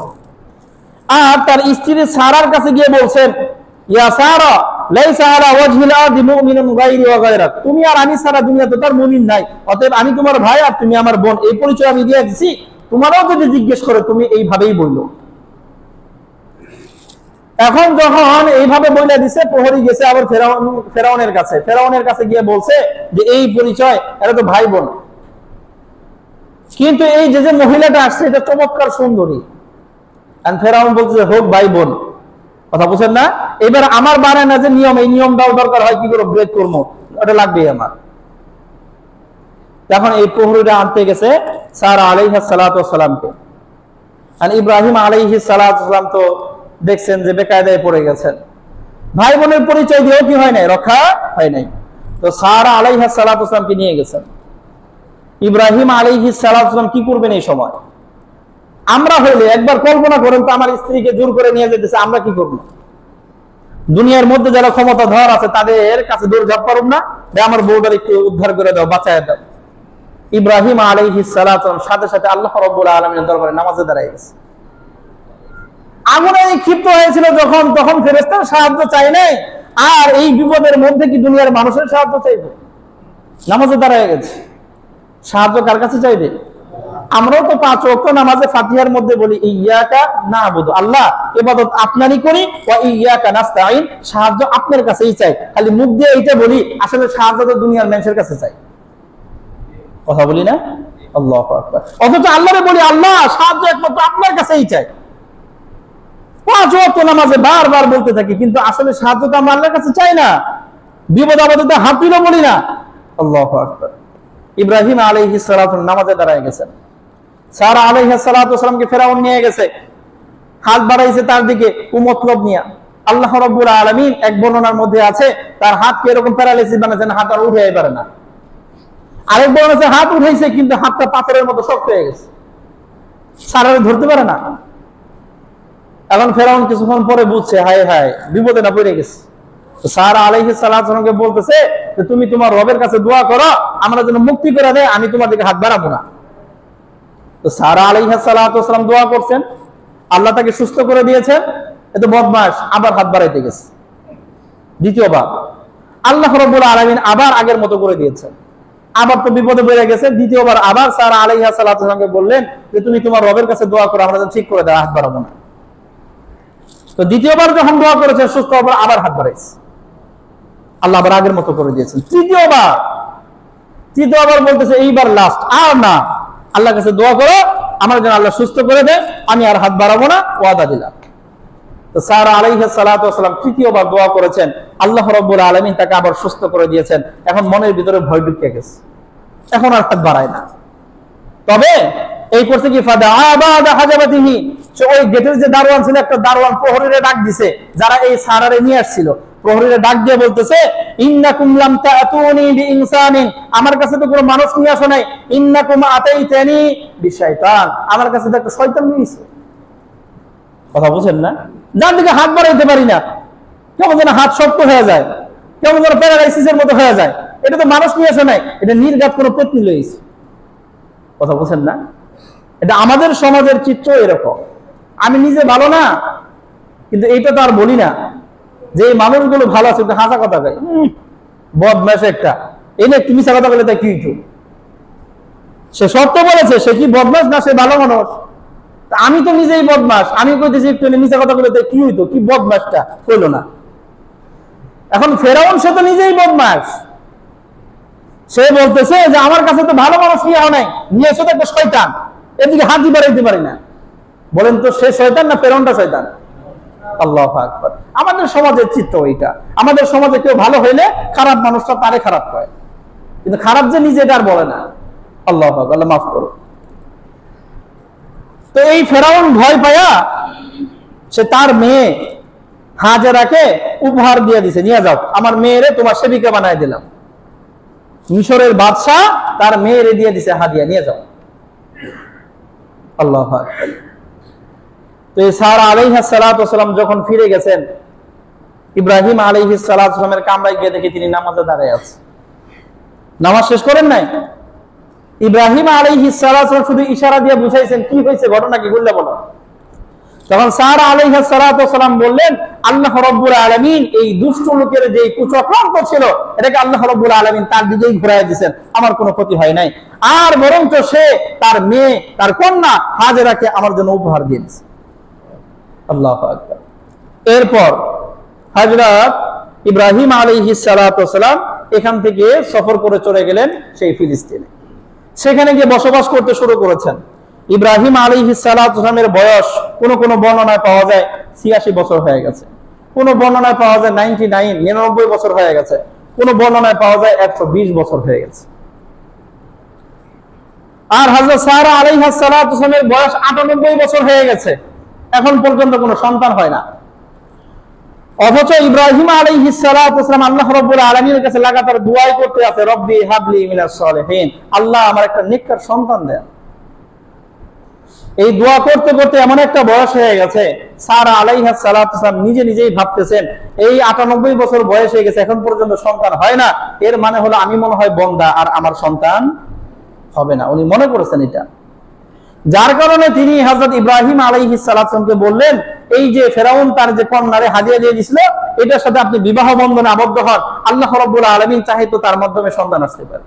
আর তার স্ত্রী সারার কাছে গিয়ে বলছেন, ইয়া সারা লাইসা আলা ওয়াজহিল আরদি মুমিনুন গায়রি ওয়া গায়রাক, তুমি আর আমি সারা দুনিয়াতে তার মুমিন নাই, অতএব আমি তোমার ভাই আর তুমি আমার বোন, এই পরিচয় আমি দিয়ে দিছি। তোমারও যদি জিজ্ঞেস করে তুমি এইভাবেই বললো। এখন যখন এইভাবে বইলা দিছে, প্রহরী গেছে আবার ফেরাউনের কাছে। ফেরাউনের কাছে গিয়ে বলছে যে এই পরিচয়, এরা তো ভাই বোন, কিন্তু এই যে মহিলাটা আসছে এটা চমৎকার সুন্দরী। ফেরাউন বলছে হোক ভাই বোন। কথা বুঝেন না? এবার আমার বানায় না যে নিয়ম, এই নিয়ম দাও দরকার হয় কি করে ব্রেক করবো, ওটা লাগবেই আমার। তখন এই প্রহরীরা আনতে গেছে সারা আলাইহিস সালাতু ওয়াসসালামকে। আর ইব্রাহিম আলাইহিস সালাতু ওয়াসসালাম তো দেখছেন যে বেকায়দায় পড়ে গেছেন। ভাই বোনের পরিচয় দিয়েও কি হয় নাই, রক্ষা হয় নাই। তো সারা আলাইহিস সালাতু ওয়াসসালামকে নিয়ে গেছেন। ইব্রাহিম আলাইহিস সালাতু ওয়াসসালাম কি করবেন এই সময়? আমরা হইলে একবার কল্পনা করেন তো, আমার স্ত্রীকে জোর করে নিয়ে যেতেছে, আমরা কি করব? দুনিয়ার মধ্যে যারা ক্ষমতাধর আছে তাদের কাছে দৌড় ঝাঁপ পারব না, আমার বউটার একটু উদ্ধার করে দাও, বাঁচায় দাও। ইব্রাহিম আলাইহিস সালাতু ওয়াসসালাম সাথে সাথে আল্লাহ রাব্বুল আলামিনের দরবারে নামাজে দাঁড়ায় গেছে। আগুনে ক্ষিপ্ত হয়েছিল যখন, তখন ফেরেশতার সাহায্য চাই নাই, আর এই বিপদের মধ্যে কি দুনিয়ার মানুষের সাহায্য চাইবে? নামাজে দাঁড়ায় গেছে, সাহায্য কার কাছে চাইবে? আমরাও তো 5 ওয়াক্ত নামাজে ফাতিহার মধ্যে বলি ইয়্যাকা না'বুদু, আল্লাহ ইবাদত আপনারই করি, ওয়া ইয়্যাকা নাস্তাঈন, সাহায্য আপনার কাছেই চাই। খালি মুখ দিয়ে এইটা বলি, আসলে সাহায্য তো দুনিয়ার মানুষের কাছে চাই। কথা বলি না? আল্লাহু আকবার। অথচ আল্লাহরে বলি আল্লাহ সাহায্য একমাত্র আপনার কাছেই চাই। 5 ওয়াক্ত নামাজে বারবার বলতে থাকি, কিন্তু আসলে সাহায্য তো আমরা আল্লাহর কাছে চাই না। বিপদ আপদে তো হাত তুলে বলি না। আল্লাহু আকবার। ইব্রাহিম আলাইহিস সালাতু নামাজে দাঁড়ায় গেছেন। সারা আলাইহিস সালাতু ওয়াসালামকে ফেরাউন নিয়ে গেছে, হাত বাড়াইছে তার দিকে কুমতলব নিয়া। আল্লাহ রাব্বুল আলামিন এক বর্ণনার মধ্যে আছে তার হাতকে এরকম প্যারালাইসিস বানাচ্ছেন, হাত আর উঠাইতে পারে না। আরেক বর্ণনা আছে হাত উঠাইছে কিন্তু হাতটা পাথরের মতো শক্ত হয়ে গেছে, সারারে ধরতে পারে না। এখন ফেরাউন কিছুক্ষণ পরে বুঝছে হায় হায় বিপদে না পড়ে গেছে। সারা আলাইহিস সালাতু ওয়াসালামকে বলতেছে যে তুমি তোমার রবের কাছে দোয়া করো আমরা যেন মুক্তি করে দেয়, আমি তোমার দিকে হাত বাড়াবো না। তো সারা আলাইহিস সালাতু ওয়াসালাম দোয়া করছেন, আল্লাহ তাকে সুস্থ করে দিয়েছেন। এত বদমাশ আবার হাত বাড়াইতে গেছে দ্বিতীয়বার। আল্লাহ রাব্বুল আলামিন আবার আগের মতো করে দিয়েছেন, আবার তো বিপদে পড়ে গেছে। দ্বিতীয়বার আবার সারা আলাইহিস সালাতু ওয়াসালামকে বললেন যে তুমি তোমার রবের কাছে দোয়া করো আমরা যেন ঠিক করে দেয়, হাত বাড়াবো না। তো দ্বিতীয়বার যখন দোয়া করেছে সুস্থ হবার, আবার হাত বাড়াইছে, আল্লাহ আবার আগের মতো করে দিয়েছেন। তৃতীয়বার বলতেছে এইবার লাস্ট, আর না, আল্লাহর কাছে দোয়া করো আমার যেন আল্লাহ সুস্থ করে দেয়, আমি আর হাত বাড়াবো না, ওয়াদা দিলাম। তো সারা আলাইহিস সালাতু ওয়াসালাম তৃতীয়বার দোয়া করেছেন, আল্লাহ রাব্বুল আলামিন তাকে আবার সুস্থ করে দিয়েছেন। এখন মনের ভিতরে ভয় ঢুকে গেছে, এখন আর হাত বাড়ায় না। তবে এই করছে কি ফাদা আবাদা হাজাবাতিহি, ওই গেটের যে দারোয়ান ছিল, একটা দারোয়ান প্রহরীরে ডাক দিছে, যারা এই সারারে নিয়ে আসছিল। প্রহরীরে ডাক দিয়ে বলতেছে ইন্নাকুম লাম তাতুনি বিইনসানিন, আমার কাছে তো কোনো মানুষ নিয়ে আসো নাই, ইন্নাকুম আতাইতানি বিশাইতান, আমার কাছে তো একটা শয়তান নিয়ে এসেছে। কথা বুঝেন না? যার দিকে হাত বাড়াইতে পারি না, কেমন যেন হাত শক্ত হয়ে যায়, কেমন যেন প্যারালাইসিসের মতো হয়ে যায়। এটা তো মানুষ নিয়ে আসো নাই, এটা নির্ঘাত কোনো পেতনি লইছে। কথা বুঝেন না? এটা আমাদের সমাজের চিত্র এরকম। আমি নিজে ভালো না, কিন্তু এইটা তো আর বলি না যে এই মানুষগুলো ভালো আছে, হাসা কথা কয় বদমাশ একটা, এই না তুমি কথা বলে তা কি হইতো? সে সত্য বলেছে, সে কি বদমাশ না সে ভালো মানুষ? আমি তো নিজেই বদমাশ, আমি কইতেছি একটু মিছা কথা বলে কি হইতো, কি বদমাশটা হইলো না? এখন ফেরাউন সে তো নিজেই বদমাশ, সে বলতেছে যে আমার কাছে তো ভালো মানুষ নিয়ে নাই, নিয়ে এসে তো একটা শয়তান, এদিকে হাতই বাড়াইতে পারি না। বলেন তো সে শয়তান না ফেরাউনটা শয়তান? আল্লাহু আকবার। আমাদের সমাজের চিত্র এইটা। আমাদের সমাজে কেউ ভালো হইলে খারাপ মানুষটা তারে খারাপ কয়, কিন্তু খারাপ যে নিজে এটা আর বলে না। আল্লাহু আকবার, আল্লাহ মাফ করো। তো এই ফেরাউন ভয় পায়া সে তার মেয়ে হাজেরাকে উপহার দিয়ে দিছে, নিয়ে যাও আমার মেয়েরে তোমার সেবিকা বানায় দিলাম। মিশরের বাদশা তার মেয়েরে দিয়ে দিছে হাদিয়া, নিয়ে যাও। আল্লাহু আকবার। তো সারা আলাইহিস সালাতু ওয়াসালাম যখন ফিরে গেছেন, ইব্রাহিম আলাইহিস সালাতু ওয়াসালামের কামরায় গিয়ে দেখে তিনি নামাজে দাঁড়ায় আছে। নামাজ শেষ করেন নাই। ইব্রাহিম আলাইহিস সালাতু ওয়াসালাম শুধু ইশারা দিয়ে বুঝাইছেন কি হয়েছে, ঘটনা কি বললে বলো। তখন সারা আলাইহিস সালাতু ওয়াসালাম বললেন আল্লাহ রাব্বুল আলামিন এই দুষ্ট লোকের যে কুচক্রান্ত ছিল এটাকে আল্লাহ রাব্বুল আলামিন তার দিকেই ঘুরায় দিয়েছেন, আমার কোনো ক্ষতি হয় নাই, আর বরঞ্চ সে তার মেয়ে তার কন্যা হাজেরাকে আমার জন্য উপহার দিয়েছে। আল্লাহু আকবার। এরপর হযরত ইব্রাহিম আলাইহিস সালাতু ওয়াসালাম এখান থেকে সফর করে চলে গেলেন সেই ফিলিস্তিনে। সেখানে গিয়ে বসবাস করতে শুরু করেছেন। ইব্রাহিম আলাইহিস সালাতু ওয়াসালামের বয়স কোন কোন বর্ণনায় পাওয়া যায় 86 বছর হয়ে গেছে, কোন বর্ণনায় পাওয়া যায় 99 বছর হয়ে গেছে, কোন বর্ণনায় পাওয়া যায় 120 বছর হয়ে গেছে। আর হযরত সারা আলাইহিস সালাতু ওয়াসালামের বয়স 98 বছর হয়ে গেছে, এখন পর্যন্ত কোনো সন্তান হয় না। অথচ ইব্রাহিম আলাইহিস সালাতু ওয়াসালাম আল্লাহ রাব্বুল আলামিনের কাছে লাগাতার দোয়া করতে আছে, রব্বি হাবলি মিনাস সালিহিন, আল্লাহ আমার একটা নেককার সন্তান দেন। এই দোয়া করতে করতে এমন একটা বয়স হয়ে গেছে, সারা আলাইহিস সালাতু ওয়াসালাম নিজে নিজেই ভাবতেছেন এই 98 বছর বয়স হয়ে গেছে এখন পর্যন্ত সন্তান হয় না, এর মানে হলো আমি মনে হয় বন্দা আর আমার সন্তান হবে না। উনি মনে করেছেন এটা। যার কারণে তিনি হযরত ইব্রাহিম আলাইহিস সালামকে বললেন, এই যে ফেরাউন তার যে কন্যারে হাদিয়া দিয়ে দিয়েছিল, এটার সাথে আপনি বিবাহ বন্ধনে আবদ্ধ হন, আল্লাহ রাব্বুল আলামিন চাহে তো তার মাধ্যমে সন্তান আসতে পারে।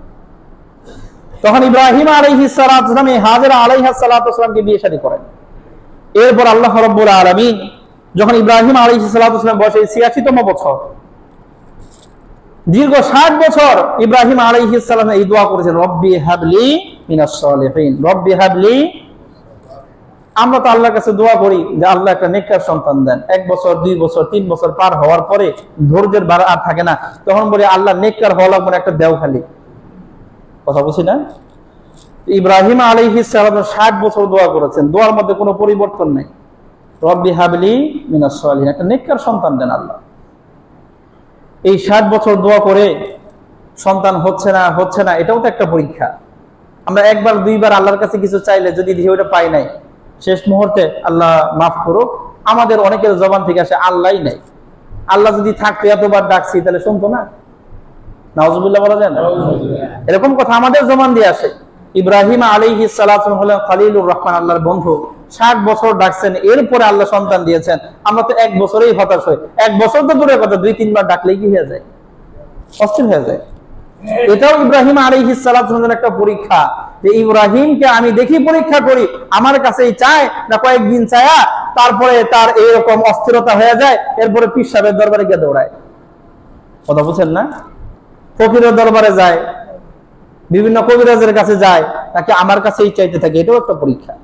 তখন ইব্রাহিম আলাইহিস সালাম হাজেরা আলাইহাস সালামকে বিয়ে শাদী করেন। এরপর আল্লাহ রাব্বুল আলামিন যখন ইব্রাহিম আলাইহিস সালাম বয়সে ৮৬তম বছর, দীর্ঘ ৬০ বছর ইব্রাহিম আলাইহিস সালাম এই দোয়া করেছেন, রব্বি হাবলি মিনাস সালিহিন, রব্বি হাবলি। আমরা তো আল্লাহর কাছে দোয়া করি যে আল্লাহ একটা নেককার সন্তান দেন। ১ বছর ২ বছর ৩ বছর পার হওয়ার পরে ধৈর্যের বার আর থাকে না, তখন বলি আল্লাহ নেককার হওয়া লাগবে একটা দেও খালি। কথা বুঝি না? ইব্রাহিম আলাইহিস সালাম ৬০ বছর দোয়া করেছেন, দোয়ার মধ্যে কোনো পরিবর্তন নাই। রব্বি হাবলি মিনাস সালিহিন, একটা নেককার সন্তান দেন আল্লাহ। এই ৬০ বছর দোয়া করে সন্তান হচ্ছে না, এটাও তো একটা পরীক্ষা। আমরা একবার দুইবার আল্লাহর কাছে কিছু চাইলে যদি দেখি ওটা পাই নাই, শেষ মুহূর্তে আল্লাহ মাফ করুক, আমাদের অনেকের জবান থেকে আসে আল্লাহই নাই। আল্লাহ যদি থাকতো এতবার ডাকছি তাহলে শুনতো না? নাউজুবিল্লাহ বলা যায় না? এরকম কথা আমাদের জবান দিয়ে আসে। ইব্রাহিম আলাইহিস সালাম হলেন খলিলুর রহমান, আল্লাহর বন্ধু। ৬০ বছর ডাকছেন, এরপরে আল্লাহ সন্তান দিয়েছেন। আমরা তো ১ বছরেই হতাশ হই। ১ বছর তো দূরের কথা, ২-৩ বার ডাকলেই কি হয়ে যায়? অস্থির হয়ে যায়। এটাও ইব্রাহিম আলাইহিস সালামের একটা পরীক্ষা, যে ইব্রাহিমকে আমি দেখি পরীক্ষা করি, আমার কাছেই চায় না কয়েকদিন চায়া তারপরে তার এরকম অস্থিরতা হয়ে যায়, এরপরে পীর সাহেবের দরবারে গিয়ে দৌড়ায়। কথা বুঝছেন না? ফকিরের দরবারে যায়, বিভিন্ন কবিরাজের কাছে যায়, তাকে আমার কাছেই চাইতে থাকে। এটাও একটা পরীক্ষা।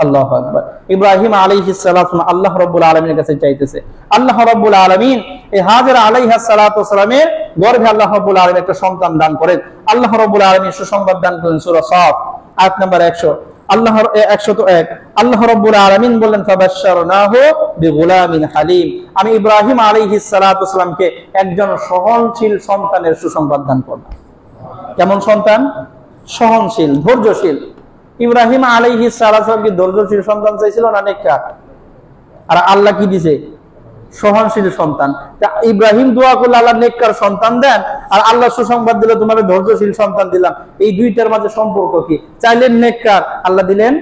আল্লাহু আকবার। ইব্রাহিম আলাইহিস সালাম আল্লাহ রাব্বুল আলামিনের কাছে চাইতেছে। আল্লাহ রাব্বুল আলামিন এই হাজেরা আলাইহাস সালামের গর্ভে আল্লাহ রাব্বুল আলামিন একটা সন্তান দান করেন। আল্লাহ রাব্বুল আলামিন সুসংবাদ দান করেন সূরা সাফ আয়াত নাম্বার ১০০। আল্লাহর ১০১ আল্লাহ রাব্বুল আলামিন বলেন, ফাবাশশারনাহু বিগুলামিন হালিম, আমি ইব্রাহিম আলাইহিস সালামকে একজন সহনশীল সন্তানের সুসংবাদ দান করলাম। কেমন সন্তান? সহনশীল, ধৈর্যশীল। ইব্রাহিম আলাইহিস সালাম কি ধৈর্যশীল সন্তান চাইছিল না নেককার? আর আল্লাহ কি দিছে? সহনশীল সন্তান। ইব্রাহিম দোয়া করলে আল্লাহ নেককার সন্তান দেন, আর আল্লাহ সুসংবাদ দিলে তোমাকে ধৈর্যশীল সন্তান দিলাম। এই দুইটার মাঝে সম্পর্ক কি? চাইলেন নেককার, আল্লাহ দিলেন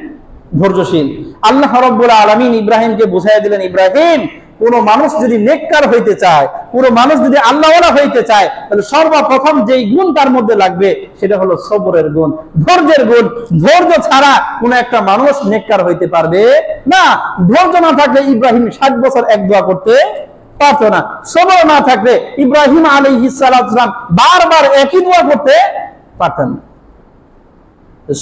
ধৈর্যশীল। আল্লাহ রাব্বুল আলামিন ইব্রাহিমকে বুঝাইয়া দিলেন, ইব্রাহিম, কোন মানুষ যদি নেককার হইতে চায়, কোন মানুষ যদি আল্লাহওয়ালা হইতে চায়, তাহলে সর্বপ্রথম যেই গুণ তার মধ্যে লাগবে সেটা হলো সবরের গুণ, ধৈর্যের গুণ। ধৈর্য ছাড়া কোন একটা মানুষ নেককার হইতে পারবে না। ধৈর্য না থাকলে ইব্রাহিম ৬০ বছর এক দোয়া করতে পারত না। সবর না থাকলে ইব্রাহিম আলাইহিস সালাম বারবার একই দোয়া করতে পারতেন না।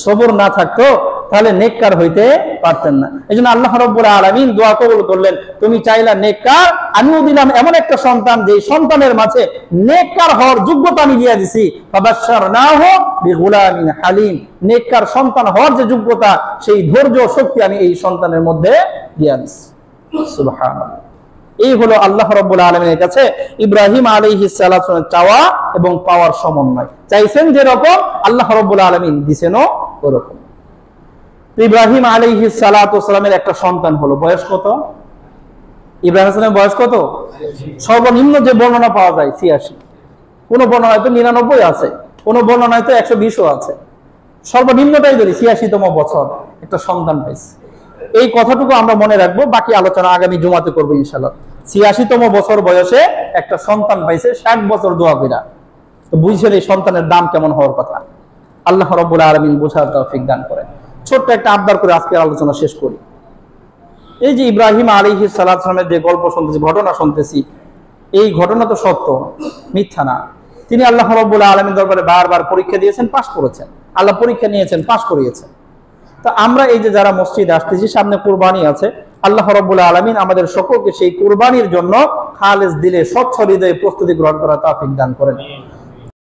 সবর না থাকতো তাহলে নেককার হইতে পারতেন না। এজন্য আল্লাহ রাব্বুল আলামিন দোয়া কবুল করলেন, তুমি চাইলা নেককার, আমিও দিলাম এমন একটা সন্তান যে সন্তানের মাঝে নেককার হওয়ার যোগ্যতা আমি দিয়ে দিছি। ফাবাশশারনাহু বিগুলামিন হালিম, নেককার সন্তান হওয়ার যে যোগ্যতা, সেই ধৈর্য শক্তি আমি এই সন্তানের মধ্যে দিয়ে দিছি। সুবহানাল্লাহ। এই হলো আল্লাহ রাব্বুল আলামিনের কাছে ইব্রাহিম আলাইহিস সালামের চাওয়া এবং পাওয়ার সমন্বয়। চাইছেন যেরকম, আল্লাহ রাব্বুল আলামিন দিছেনও ওরকম। ইব্রাহিম আলাইহিস সালামের একটা সন্তান হলো। বয়স কত? ইব্রাহিম সালামের বয়স কত? সর্বনিম্ন যে বর্ণনা পাওয়া যায় ৮৬, কোন বর্ণনায় তো ৯৯ আছে, কোন বর্ণনায় তো ১২০ও আছে। সর্বনিম্নটাই ধরি ৮৬তম বছর একটা সন্তান পাইছে। এই কথাটুকু আমরা মনে রাখবো, বাকি আলোচনা আগামী জুমাতে করবো ইনশাআল্লাহ। ৮৬তম বছর বয়সে একটা সন্তান পাইছে, ৬০ বছর দোয়া কইরা। তো বুঝছেন এই সন্তানের দাম কেমন হওয়ার কথা। আল্লাহ রাব্বুল আলামিন বোঝার তৌফিক দান করেন। ছোট্ট একটা আবদার করে আজকের আলোচনা শেষ করি। এই যে ইব্রাহিম আলাইহিস সালামের যে গল্প শুনতেছি, ঘটনা শুনতেছি, এই ঘটনা তো সত্য, মিথ্যা না। তিনি আল্লাহ রাব্বুল আলামিনের দরবারে বারবার পরীক্ষা দিয়েছেন, পাশ করেছেন। আল্লাহ পরীক্ষা নিয়েছেন, পাশ করিয়েছেন। তো আমরা এই যে যারা মসজিদে আসতেছি, সামনে কুরবানি আছে, আল্লাহ রাব্বুল আলামিন আমাদের সকলকে সেই কুরবানির জন্য খালেস দিলে স্বচ্ছ হৃদয়ে প্রস্তুতি গ্রহণ করার তৌফিক দান করেন।